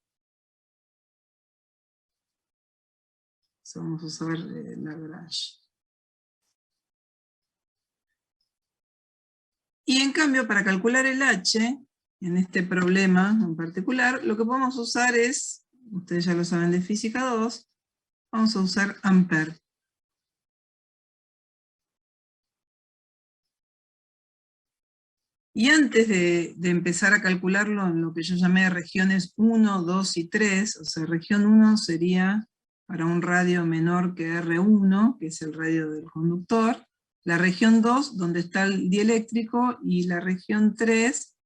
Vamos a usar Lagrange. Y en cambio, para calcular el H, en este problema en particular, lo que podemos usar es, ustedes ya lo saben de física 2, vamos a usar ampere. Y antes de empezar a calcularlo en lo que yo llamé regiones 1, 2 y 3, o sea, región 1 sería para un radio menor que R1, que es el radio del conductor, la región 2, donde está el dieléctrico, y la región 3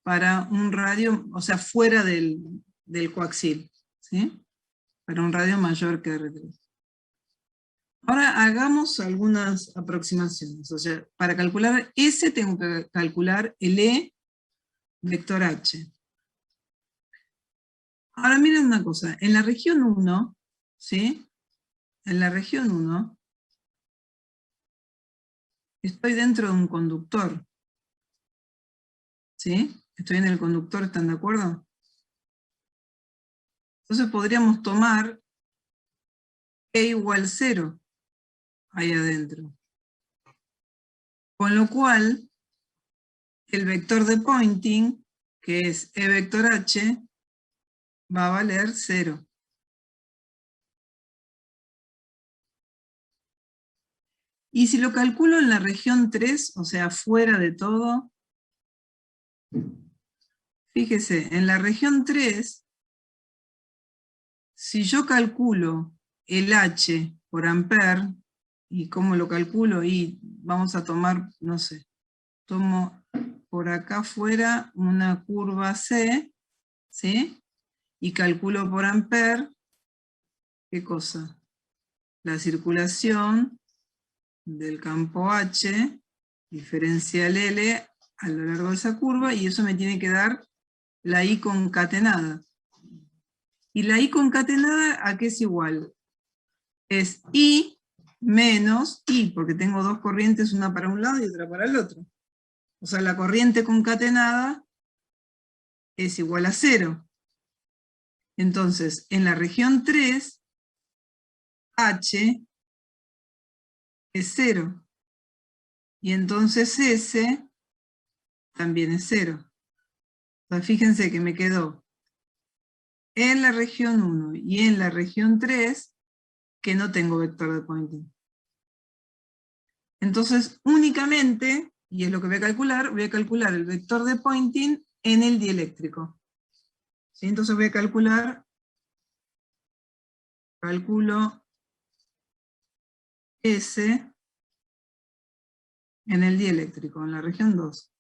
para un radio, o sea, fuera del coaxil, ¿sí? Para un radio mayor que R3. Ahora hagamos algunas aproximaciones. O sea, para calcular S tengo que calcular el E vector H. Ahora miren una cosa, en la región 1, ¿sí? En la región 1, estoy dentro de un conductor. ¿Sí? Estoy en el conductor, ¿están de acuerdo? Entonces podríamos tomar E igual 0 ahí adentro. Con lo cual, el vector de Poynting, que es E vector H, va a valer 0. Y si lo calculo en la región 3, o sea, fuera de todo, fíjese, en la región 3, si yo calculo el H por ampere, ¿y cómo lo calculo? Y vamos a tomar, no sé, tomo por acá afuera una curva C, ¿sí? Y calculo por ampere, ¿qué cosa? La circulación del campo H, diferencial L, a lo largo de esa curva, y eso me tiene que dar la I concatenada. ¿Y la I concatenada a qué es igual? Es I menos I, porque tengo dos corrientes, una para un lado y otra para el otro. O sea, la corriente concatenada es igual a 0. Entonces, en la región 3, H es 0. Y entonces S también es 0. O sea, fíjense que me quedó en la región 1 y en la región 3 que no tengo vector de Poynting. Entonces, únicamente, y es lo que voy a calcular el vector de Poynting en el dieléctrico. ¿Sí? Entonces voy a calculo S en el dieléctrico, en la región 2.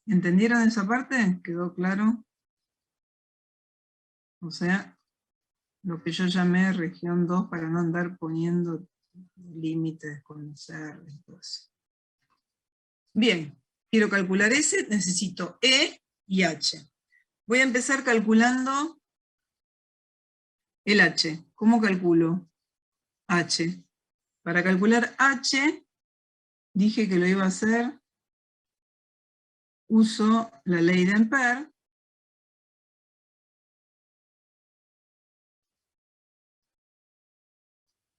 ¿Entendieron esa parte? ¿Quedó claro? O sea, lo que yo llamé región 2 para no andar poniendo límites con C y todo eso. Bien, quiero calcular S, necesito E y H. Voy a empezar calculando el H. ¿Cómo calculo H? Para calcular H, dije que lo iba a hacer, uso la ley de Ampère.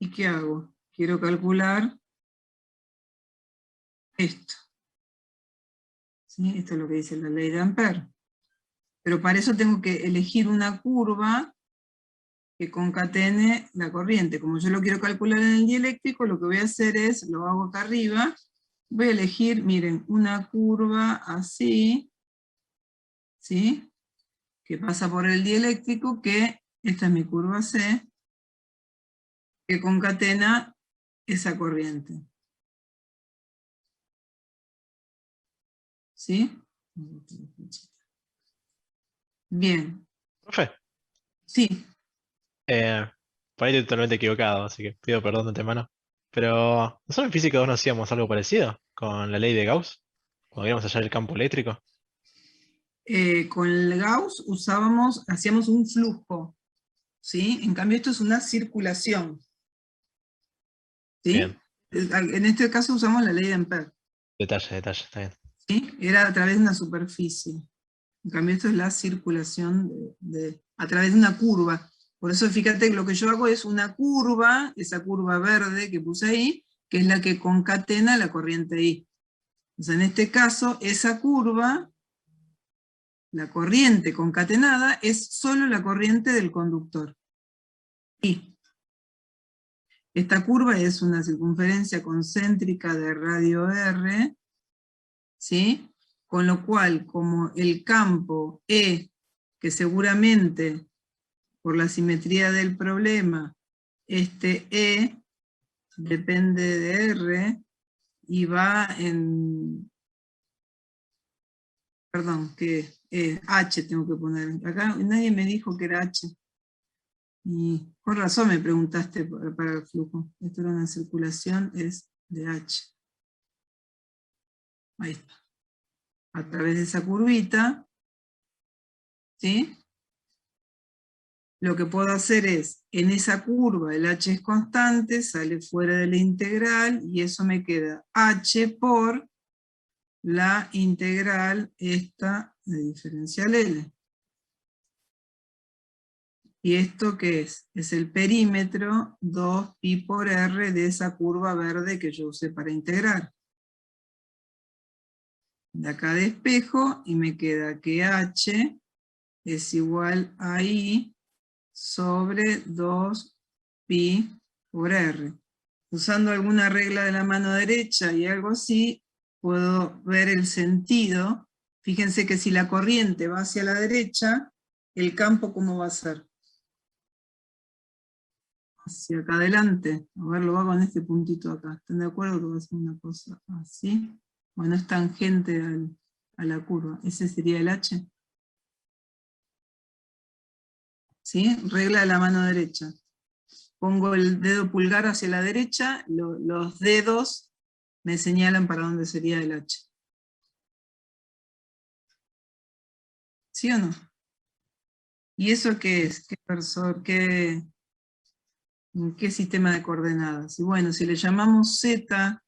¿Y qué hago? Quiero calcular esto. ¿Sí? Esto es lo que dice la ley de Ampère. Pero para eso tengo que elegir una curva que concatene la corriente. Como yo lo quiero calcular en el dieléctrico, lo que voy a hacer es, lo hago acá arriba, voy a elegir, miren, una curva así, ¿sí? Que pasa por el dieléctrico, que esta es mi curva C, que concatena esa corriente. ¿Sí? Bien, Profe, sí. por ahí estoy totalmente equivocado, así que pido perdón de antemano. Pero, ¿nosotros en física 2 no hacíamos algo parecido con la ley de Gauss? Cuando íbamos allá el campo eléctrico. Con el Gauss hacíamos un flujo, ¿sí? En cambio esto es una circulación, ¿sí? Bien, En este caso usamos la ley de Ampère, detalle, está bien. ¿sí? Era a través de una superficie. En cambio esto es la circulación a través de una curva. Por eso fíjate que lo que yo hago es una curva, esa curva verde que puse ahí, que es la que concatena la corriente I. Entonces en este caso, esa curva, la corriente concatenada, es solo la corriente del conductor. I. Esta curva es una circunferencia concéntrica de radio R, ¿sí? Con lo cual, como el campo E, que seguramente, por la simetría del problema, este E depende de R, y va en... Perdón, que H tengo que poner. Acá nadie me dijo que era H. Y con razón me preguntaste para el flujo. Esto era una circulación, es de H. Ahí está. A través de esa curvita, ¿sí? Lo que puedo hacer es, en esa curva el H es constante, sale fuera de la integral, y eso me queda H por la integral esta de diferencial L. ¿Y esto qué es? Es el perímetro 2pi por R de esa curva verde que yo usé para integrar. De acá despejo y me queda que H es igual a I sobre 2pi por R. Usando alguna regla de la mano derecha y algo así, puedo ver el sentido. Fíjense que si la corriente va hacia la derecha, el campo ¿cómo va a ser? Hacia acá adelante. A ver, lo hago en este puntito acá. ¿Están de acuerdo que va a ser una cosa así? Bueno, es tangente a la curva. Ese sería el H. ¿Sí? Regla de la mano derecha. Pongo el dedo pulgar hacia la derecha, los dedos me señalan para dónde sería el H. ¿Sí o no? ¿Y eso qué es? ¿Qué versor? ¿Qué sistema de coordenadas? Y bueno, si le llamamos Z,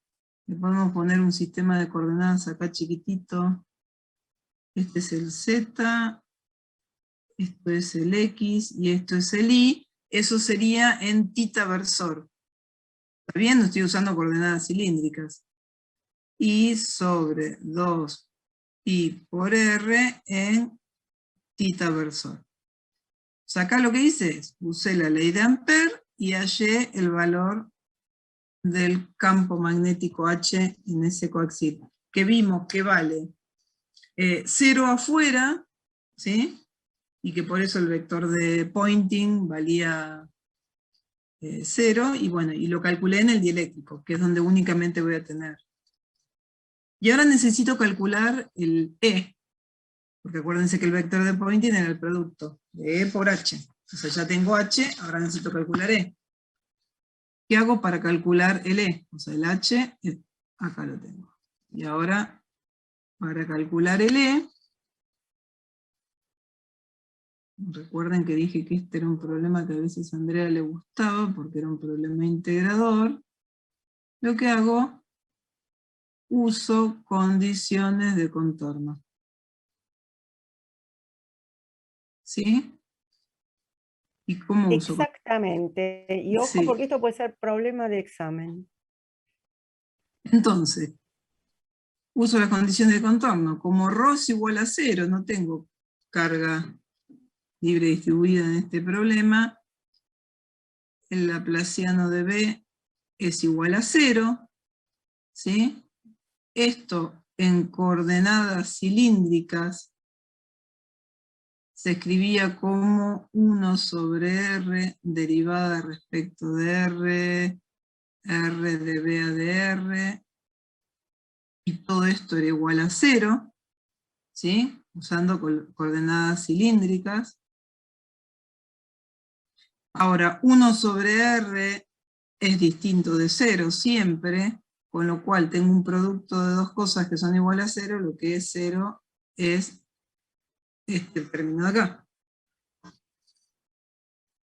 le podemos poner un sistema de coordenadas acá chiquitito. Este es el Z, esto es el X y esto es el Y. Eso sería en θ versor. ¿Está bien? No estoy usando coordenadas cilíndricas. Y sobre 2pi por R en θ versor. O sea, acá lo que hice es, usé la ley de Ampère y hallé el valor del campo magnético H en ese coaxil, que vimos que vale 0 afuera, ¿sí? Y que por eso el vector de Poynting valía 0, y bueno, y lo calculé en el dieléctrico, que es donde únicamente voy a tener. Y ahora necesito calcular el E, porque acuérdense que el vector de Poynting era el producto de E por H. Entonces ya tengo H, ahora necesito calcular E. ¿Qué hago para calcular el E? O sea, el H, acá lo tengo. Y ahora, para calcular el E, recuerden que dije que este era un problema que a veces a Andrea le gustaba, porque era un problema integrador. Lo que hago, uso condiciones de contorno. ¿Sí? ¿Y cómo uso? Exactamente. Y ojo, Sí. porque esto puede ser problema de examen. Entonces, uso las condiciones de contorno. Como ρ es igual a 0, no tengo carga libre distribuida en este problema, el laplaciano de B es igual a 0, ¿sí? esto en coordenadas cilíndricas se escribía como 1 sobre R derivada respecto de R, R de B a de R, y todo esto era igual a 0, ¿sí? Usando coordenadas cilíndricas. Ahora, 1 sobre R es distinto de 0 siempre, con lo cual tengo un producto de dos cosas que son iguales a 0, lo que es 0 es este término de acá.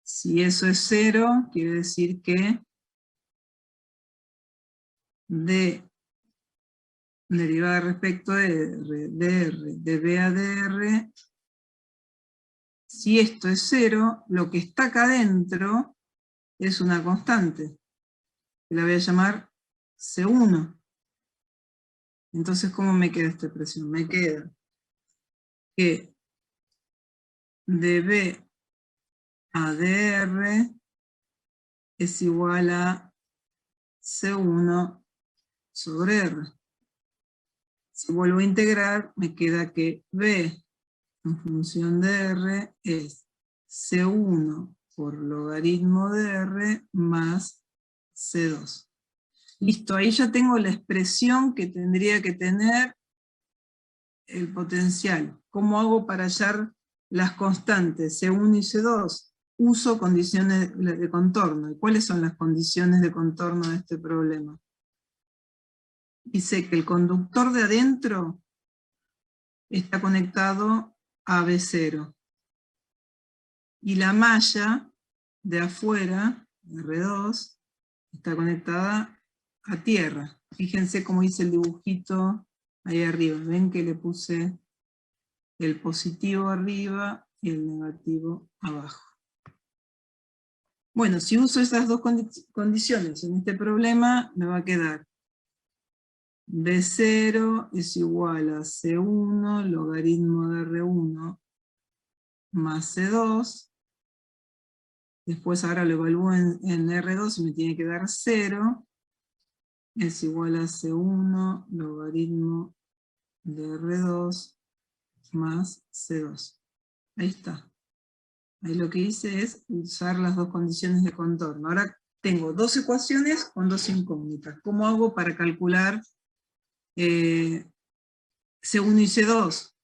Si eso es 0, quiere decir que D derivada respecto de R, de B a de R, si esto es 0, lo que está acá adentro es una constante, que la voy a llamar C1. Entonces, ¿cómo me queda esta expresión? Me queda que de B a de R es igual a C1 sobre R. Si vuelvo a integrar, me queda que B en función de R es C1 por logaritmo de R más C2. Listo, ahí ya tengo la expresión que tendría que tener el potencial. ¿Cómo hago para hallar las constantes C1 y C2? Uso condiciones de contorno. ¿Y cuáles son las condiciones de contorno de este problema? Dice que el conductor de adentro está conectado a B0. Y la malla de afuera, R2, está conectada a tierra. Fíjense cómo hice el dibujito ahí arriba. Ven que le puse el positivo arriba y el negativo abajo. Bueno, si uso esas dos condiciones en este problema, me va a quedar B0 es igual a C1 logaritmo de R1 más C2. Después ahora lo evalúo en R2 y me tiene que dar 0. Es igual a C1 logaritmo de R2 más C2. Ahí está. Ahí lo que hice es usar las dos condiciones de contorno. Ahora tengo dos ecuaciones con dos incógnitas. ¿Cómo hago para calcular C1 y C2?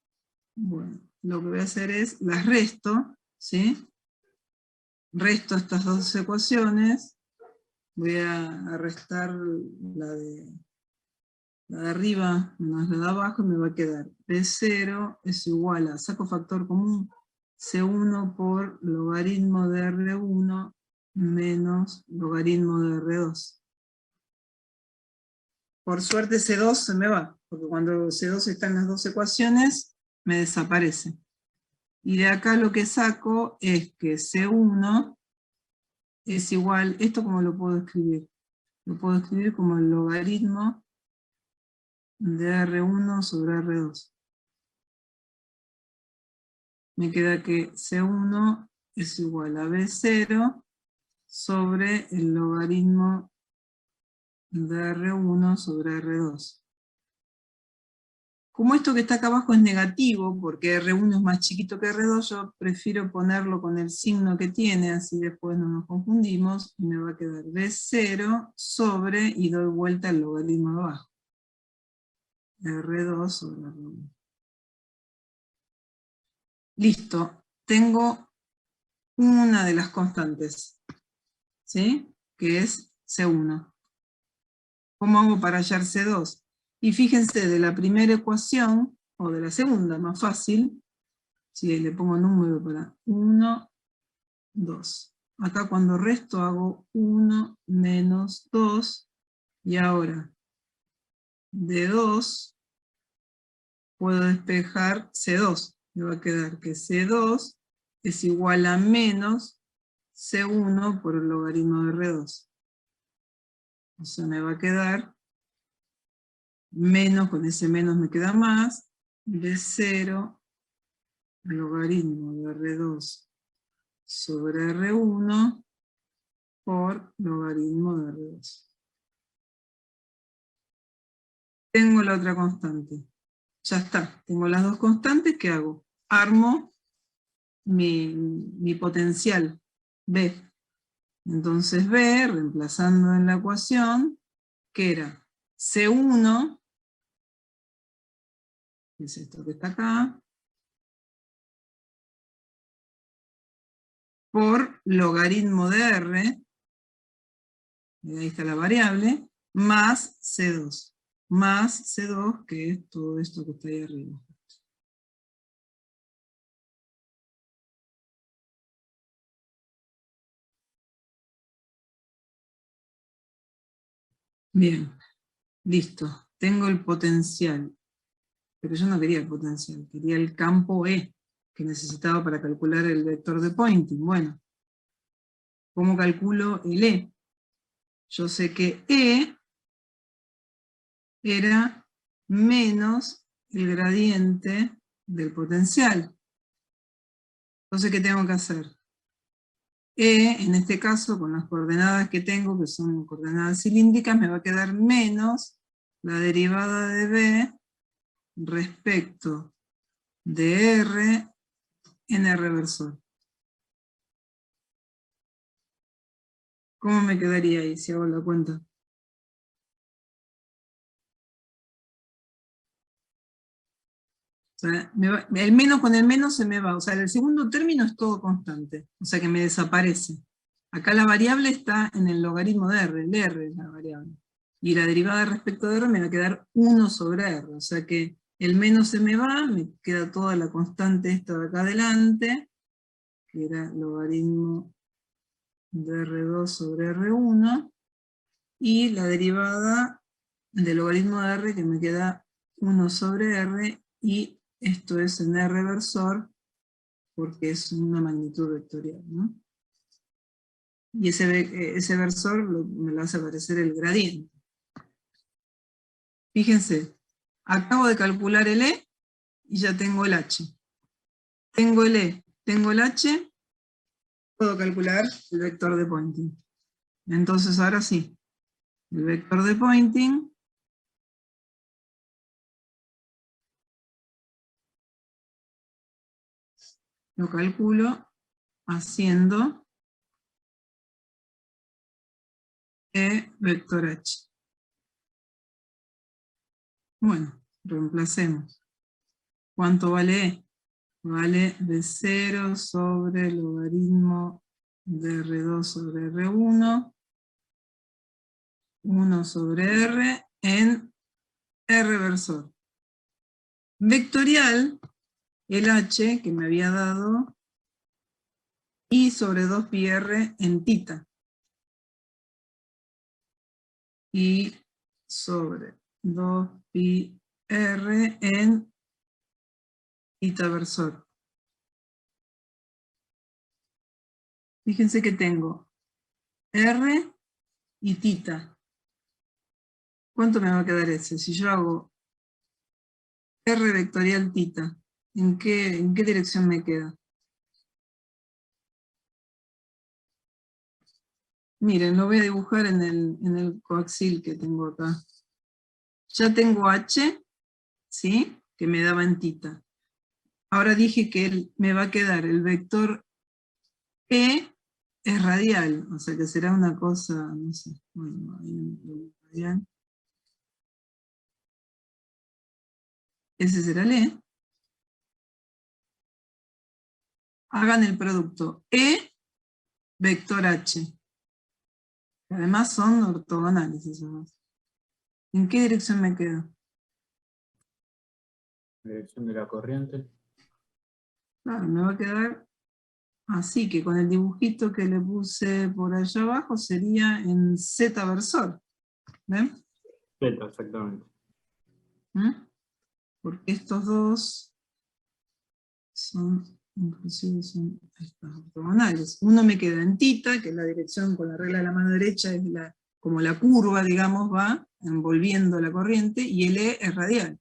Bueno, lo que voy a hacer es las resto, ¿sí? Resto estas dos ecuaciones. Voy a restar la de arriba menos la de abajo y me va a quedar B0 es igual a, saco factor común, C1 por logaritmo de R1 menos logaritmo de R2. Por suerte C2 se me va, porque cuando C2 está en las dos ecuaciones, me desaparece. Y de acá lo que saco es que C1 es igual, ¿esto cómo lo puedo escribir? Lo puedo escribir como el logaritmo de R1 sobre R2. Me queda que C1 es igual a B0 sobre el logaritmo de R1 sobre R2. Como esto que está acá abajo es negativo, porque R1 es más chiquito que R2, yo prefiero ponerlo con el signo que tiene, así después no nos confundimos, y me va a quedar B0 sobre, y doy vuelta al logaritmo de abajo. R2 sobre R1. Listo, tengo una de las constantes, ¿sí? Que es C1. ¿Cómo hago para hallar C2? Y fíjense, de la primera ecuación, o de la segunda, más fácil, si le pongo número para 1, 2. Acá cuando resto hago 1 menos 2, y ahora de 2 puedo despejar C2. Me va a quedar que C2 es igual a menos C1 por el logaritmo de R2. O sea, me va a quedar menos, con ese menos me queda más, de 0 logaritmo de R2 sobre R1 por logaritmo de R2. tengo la otra constante. Ya está, tengo las dos constantes, ¿qué hago? Armo mi potencial, B. Entonces B, reemplazando en la ecuación, que era C1, que es esto que está acá, por logaritmo de R, y ahí está la variable, más C2. Más C2, que es todo esto que está ahí arriba. Bien, listo. Tengo el potencial. Pero yo no quería el potencial, quería el campo E, que necesitaba para calcular el vector de Poynting. Bueno, ¿cómo calculo el E? Yo sé que E era menos el gradiente del potencial. Entonces, ¿qué tengo que hacer? E, en este caso, con las coordenadas que tengo, que son coordenadas cilíndricas, me va a quedar menos la derivada de B respecto de R en R versor. ¿Cómo me quedaría ahí si hago la cuenta? O sea, el menos con el menos se me va. O sea, el segundo término es todo constante. O sea que me desaparece. Acá la variable está en el logaritmo de R. El R es la variable. Y la derivada respecto de R me va a quedar 1 sobre R. O sea que el menos se me va, me queda toda la constante esta de acá adelante, que era logaritmo de R2 sobre R1. Y la derivada del logaritmo de R, que me queda 1 sobre R, y esto es en R versor, porque es una magnitud vectorial, ¿no? Y ese versor me lo hace aparecer el gradiente. Fíjense, acabo de calcular el E, y ya tengo el H. Tengo el E, tengo el H, puedo calcular el vector de Poynting. Entonces ahora sí, el vector de Poynting lo calculo haciendo E vector H. Bueno, reemplacemos. ¿Cuánto vale E? Vale de 0 sobre logaritmo de R2 sobre R1, 1 sobre R en R versor. Vectorial, el H que me había dado, I sobre 2πr en tita. I sobre 2πr en tita versor. Fíjense que tengo R y tita. ¿Cuánto me va a quedar ese? Si yo hago R vectorial tita, ¿en qué dirección me queda? Miren, lo voy a dibujar en el coaxil que tengo acá. Ya tengo H, ¿sí? Que me daba en tita. Ahora dije que me va a quedar el vector E es radial, o sea que será una cosa, no sé, bueno, ahí un radial. Ese será el E. Hagan el producto E vector H. Además son ortogonales esos dos. ¿En qué dirección me quedo? Dirección de la corriente. Claro, me va a quedar así, que con el dibujito que le puse por allá abajo sería en Z versor. ¿Ven? Beta, exactamente. ¿Mm? Porque estos dos son, inclusive son ortogonales. Uno me queda en tita, que es la dirección con la regla de la mano derecha, es como la curva, digamos, va envolviendo la corriente, y el E es radial.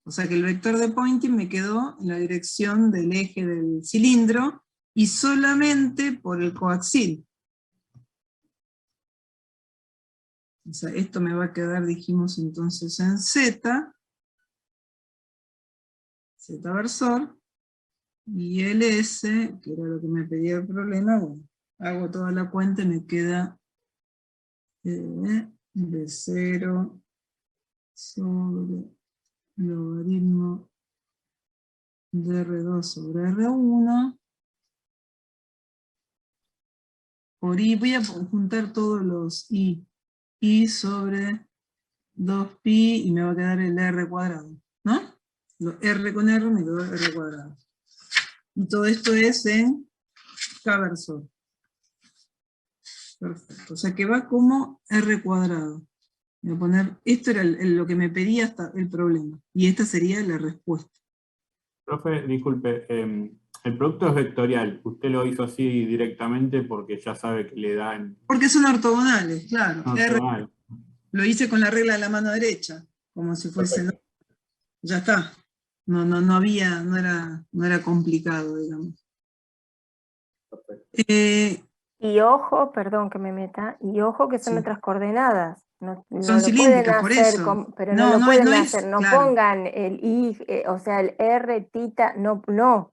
O sea que el vector de Poynting me quedó en la dirección del eje del cilindro, y solamente por el coaxil. O sea, esto me va a quedar, dijimos entonces, en Z, Z versor, y el S, que era lo que me pedía el problema, bueno, hago toda la cuenta y me queda de 0 sobre logaritmo de R2 sobre R1 por I. Voy a juntar todos los I sobre 2pi y me va a quedar el R cuadrado, ¿no? R con R me quedó R cuadrado. Y todo esto es en K versor. Perfecto. O sea que va como R cuadrado. Voy a poner, esto era lo que me pedía hasta el problema. Y esta sería la respuesta. Profe, disculpe, el producto es vectorial. Usted lo hizo así directamente porque ya sabe que le dan Porque son ortogonales, claro. ortogonal. Lo hice con la regla de la mano derecha, como si fuese, ¿no? Ya está. No había, no era complicado, digamos. Y ojo, perdón que me meta, y ojo que son Sí. otras coordenadas. No Son lo cilíndricas, pueden por hacer, eso. pero No, no lo no pueden es, hacer. No claro. pongan el I, o sea, el R, tita, no. Porque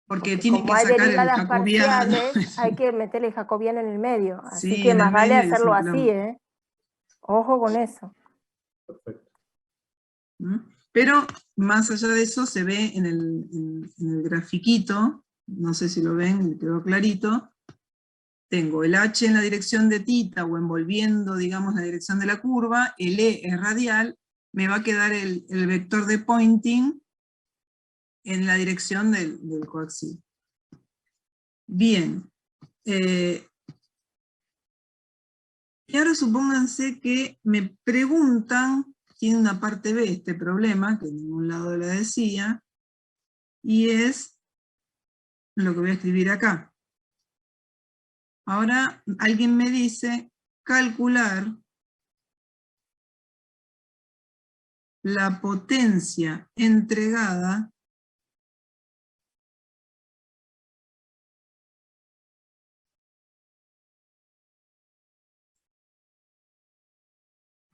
Porque tienen como que hay sacar el derivadas jacobiano. parciales, hay que meterle el jacobiano en el medio. Así Sí, que en el más vale medio y hacerlo después así, ¿eh? Ojo con eso. ¿no? Pero más allá de eso se ve en el grafiquito, no sé si lo ven, me quedó clarito, tengo el H en la dirección de tita o envolviendo, digamos, la dirección de la curva, el E es radial, me va a quedar el vector de Poynting en la dirección del coaxil. Bien. Y ahora supónganse que me preguntan, tiene una parte B este problema, que en ningún lado la decía, y es lo que voy a escribir acá. Ahora alguien me dice calcular la potencia entregada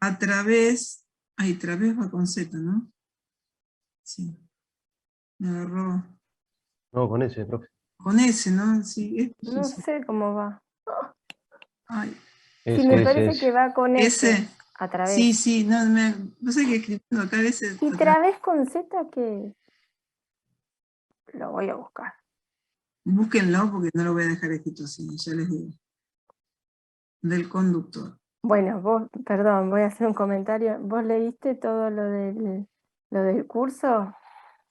a través va con Z, ¿no? Sí, me agarró No, con ese, profe. con S, ¿no? Sí, es No difícil. sé cómo va. Ay, Sí, me Ese, parece ese. que va con S, S, a través. sí, no sé qué escribiendo acá S. ¿Y través con Z qué? Lo voy a buscar. Búsquenlo porque no lo voy a dejar escrito así, ya les digo. Del conductor. Bueno, vos, perdón, voy a hacer un comentario. ¿Vos leíste todo lo del curso?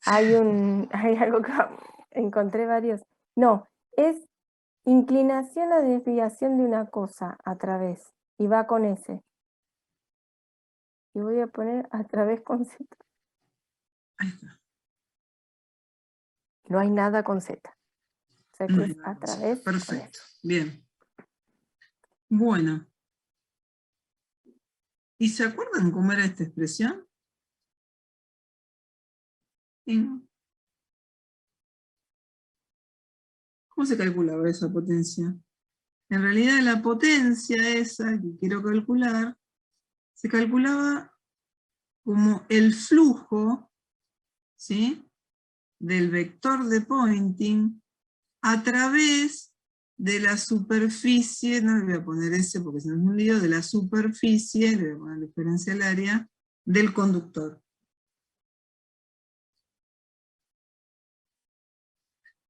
Hay algo que encontré varios. No, es inclinación o desviación de una cosa a través. Y va con S. Y voy a poner a través con Z. Ahí está. No hay nada con Z. O sea que No hay es nada a con Z. través con Perfecto. S. Bien. Bueno. ¿Y se acuerdan cómo era esta expresión? ¿Cómo se calculaba esa potencia? En realidad la potencia esa que quiero calcular, se calculaba como el flujo, ¿sí?, del vector de Poynting a través de la superficie, no le voy a poner ese porque si no es un lío, de la superficie, le voy a poner diferencial área, del conductor.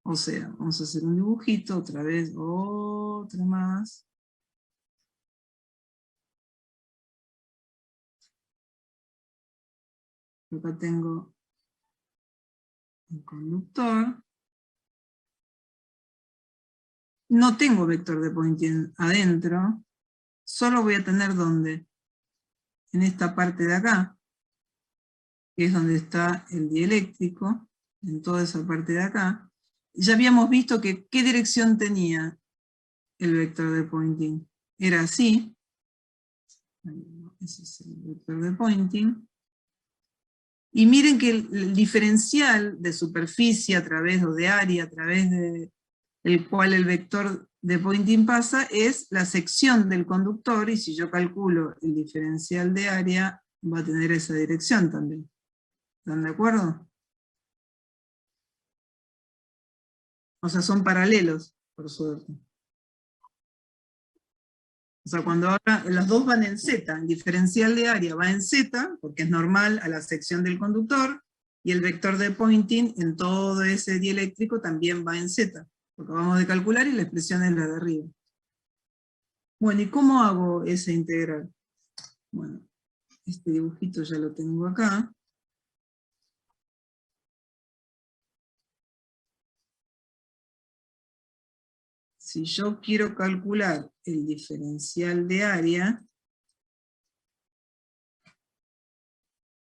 O sea, vamos a hacer un dibujito, otra vez, otra más. Acá tengo el conductor. No tengo vector de Poynting adentro, solo voy a tener ¿dónde? En esta parte de acá, que es donde está el dieléctrico, en toda esa parte de acá. Ya habíamos visto que ¿qué dirección tenía el vector de Poynting? Era así. Ese es el vector de Poynting. Y miren que el diferencial de superficie a través, o de área, a través del cual el vector de Poynting pasa es la sección del conductor, y si yo calculo el diferencial de área, va a tener esa dirección también. ¿Están de acuerdo? O sea, son paralelos, por suerte. O sea, cuando ahora las dos van en Z, el diferencial de área va en Z, porque es normal a la sección del conductor, y el vector de Poynting en todo ese dieléctrico también va en Z. Lo acabamos de calcular y la expresión es la de arriba. Bueno, ¿y cómo hago esa integral? Bueno, este dibujito ya lo tengo acá. Si yo quiero calcular el diferencial de área,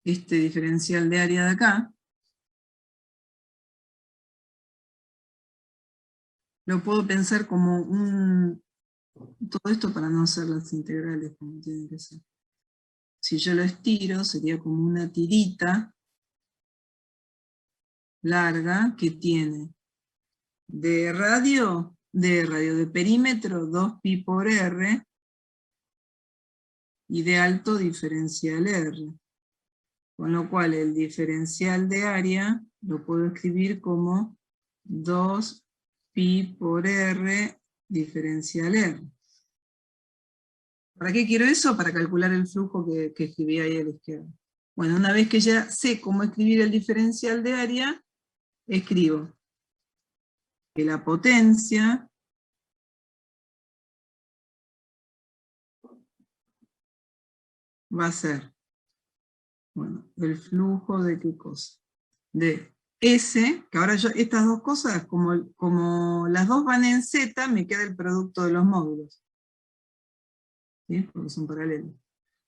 este diferencial de área de acá, lo puedo pensar como todo esto para no hacer las integrales como tienen que ser. Si yo lo estiro, sería como una tirita larga que tiene de radio, de perímetro 2pi por r, y de alto diferencial r. Con lo cual el diferencial de área lo puedo escribir como 2pi por r diferencial r. ¿Para qué quiero eso? Para calcular el flujo que escribí ahí a la izquierda. Bueno, una vez que ya sé cómo escribir el diferencial de área, escribo que la potencia va a ser, bueno, el flujo de qué cosa, de S, que ahora yo, estas dos cosas, como las dos van en Z, me queda el producto de los módulos, ¿sí? Porque son paralelos.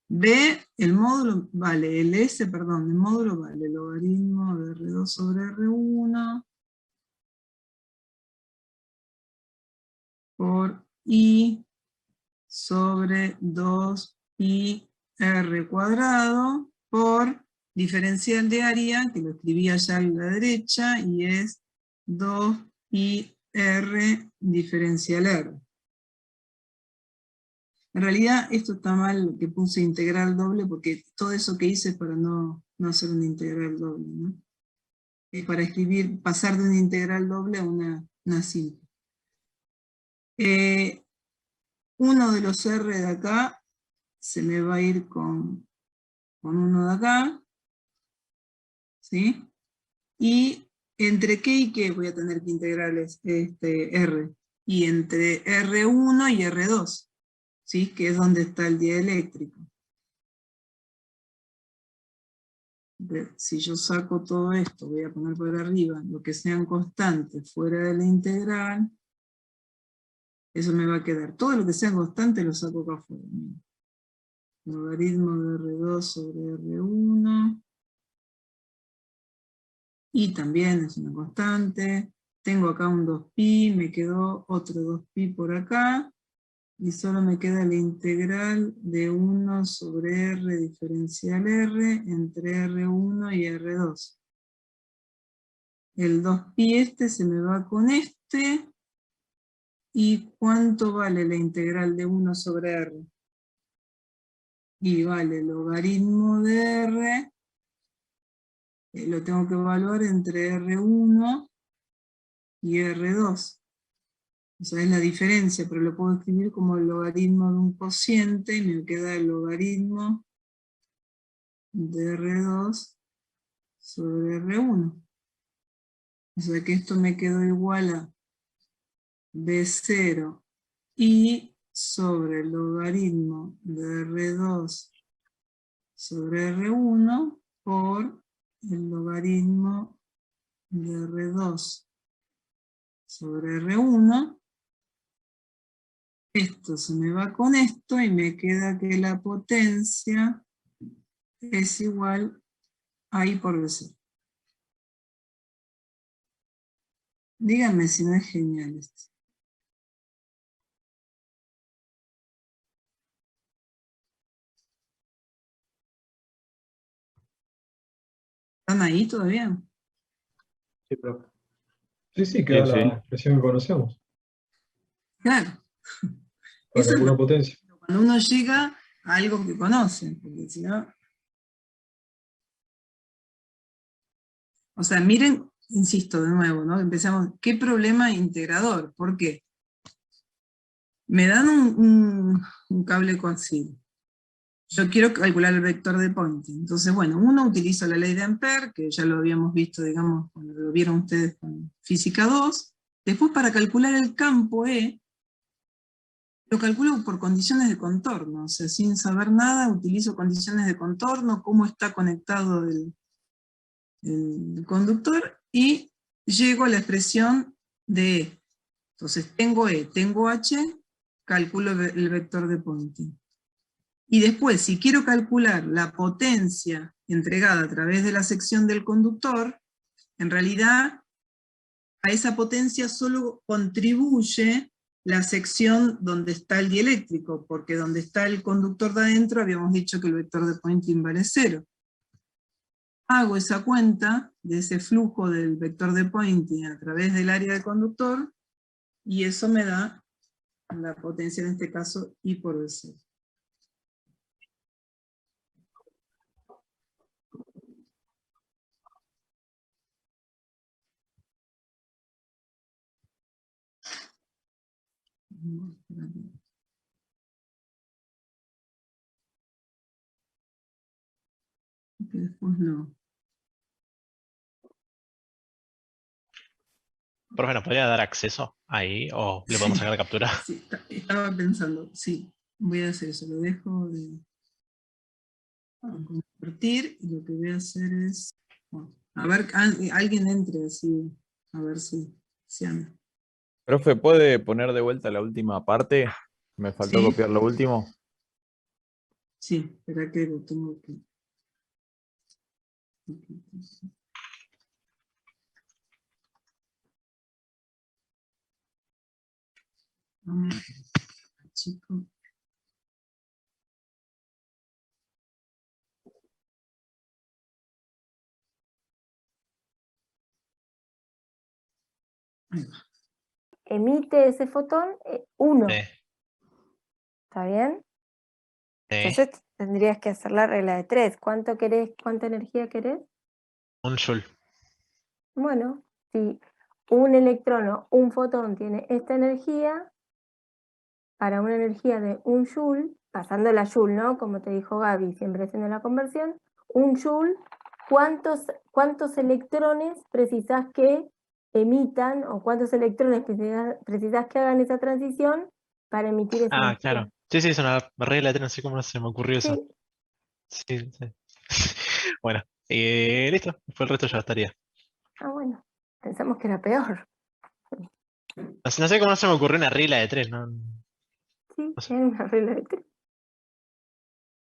B, el módulo vale, el módulo vale el logaritmo de R2 sobre R1 por I sobre 2pi R cuadrado por diferencial de área, que lo escribí allá a la derecha, y es 2pi R diferencial R. En realidad esto está mal que puse integral doble, porque todo eso que hice es para no hacer una integral doble, ¿no? Es para escribir, pasar de una integral doble a una simple. Uno de los R de acá se me va a ir con uno de acá, ¿sí? Y entre qué y qué voy a tener que integrar R. Y entre R1 y R2, ¿sí? Que es donde está el dieléctrico. Si yo saco todo esto, voy a poner por arriba lo que sean constantes fuera de la integral, eso me va a quedar. Todo lo que sea constante lo saco acá afuera. Logaritmo de R2 sobre R1. Y también es una constante. Tengo acá un 2pi, me quedó otro 2pi por acá. Y solo me queda la integral de 1 sobre R diferencial R entre R1 y R2. El 2pi este se me va con este. ¿Y cuánto vale la integral de 1 sobre R? Y vale logaritmo de R, lo tengo que evaluar entre R1 y R2. O sea, es la diferencia, pero lo puedo escribir como el logaritmo de un cociente, y me queda el logaritmo de R2 sobre R1. O sea que esto me quedó igual a B0 y sobre el logaritmo de R2 sobre R1 por el logaritmo de R2 sobre R1. Esto se me va con esto y me queda que la potencia es igual a I por B0. Díganme si no es genial esto. ¿Están ahí todavía? Sí, profe. Sí, queda Sí. la expresión que conocemos. Claro. Para Eso es alguna lo- potencia. cuando uno llega a algo que conoce, porque si no... O sea, miren, insisto de nuevo, ¿no? Empezamos, ¿qué problema integrador? ¿Por qué? Me dan un cable coaxial. Yo quiero calcular el vector de Poynting. Entonces, bueno, uno utiliza la ley de Ampère, que ya lo habíamos visto, digamos, cuando lo vieron ustedes con física 2. Después, para calcular el campo E, lo calculo por condiciones de contorno. O sea, sin saber nada, utilizo condiciones de contorno, cómo está conectado el conductor, y llego a la expresión de E. Entonces, tengo E, tengo H, calculo el vector de Poynting. Y después, si quiero calcular la potencia entregada a través de la sección del conductor, en realidad a esa potencia solo contribuye la sección donde está el dieléctrico, porque donde está el conductor de adentro habíamos dicho que el vector de Poynting vale 0. Hago esa cuenta de ese flujo del vector de Poynting a través del área del conductor, y eso me da la potencia, en este caso, I por V0. Que después no. Profe, ¿nos podría dar acceso ahí o le podemos sacar captura? Sí, estaba pensando, sí, voy a hacer eso, lo dejo de compartir, y lo que voy a hacer es, bueno, a ver, alguien entre así, a ver si anda. Profe, ¿puede poner de vuelta la última parte? Me faltó Sí, copiar lo último. sí, espera que lo tengo que... Vamos, chico. Ahí va. Emite ese fotón 1, Sí, ¿está bien? sí. Entonces tendrías que hacer la regla de 3. ¿Cuánto querés, cuánta energía querés? Un joule. Bueno, si un electrón o un fotón tiene esta energía, para una energía de 1 joule, pasando la joule, ¿no? Como te dijo Gaby, siempre haciendo la conversión, 1 joule, ¿cuántos electrones precisás que emitan, o cuántos electrones precisás que hagan esa transición para emitir esa Ah, energía? claro. Sí, sí, es una regla de tren, no sé cómo no se me ocurrió eso. Sí. Sí, sí. Bueno, listo. Después el resto ya estaría. Ah, bueno, pensamos que era peor. No sé cómo no se me ocurrió una regla de 3, ¿no? Sí, No sé. era una regla de 3.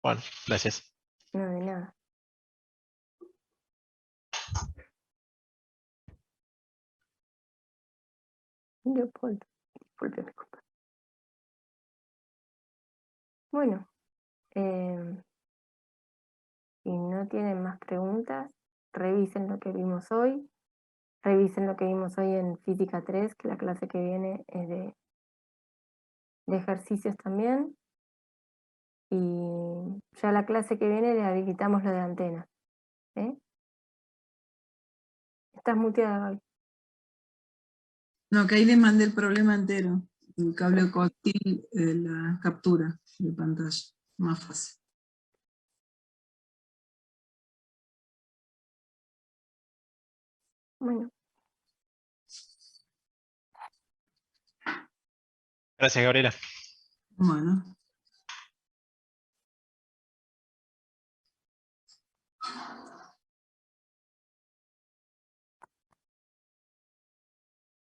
Bueno, gracias. No, de nada. Leopoldo, disculpe, disculpe. Bueno, si no tienen más preguntas, revisen lo que vimos hoy. Revisen lo que vimos hoy en Física 3, que la clase que viene es de ejercicios también. Y ya la clase que viene le habilitamos lo de antenas. ¿Eh? Estás muteada, Gaby. No, que ahí les mandé el problema entero, el cable coaxial, la captura de pantalla, más fácil. Bueno, Gracias, Gabriela. Bueno.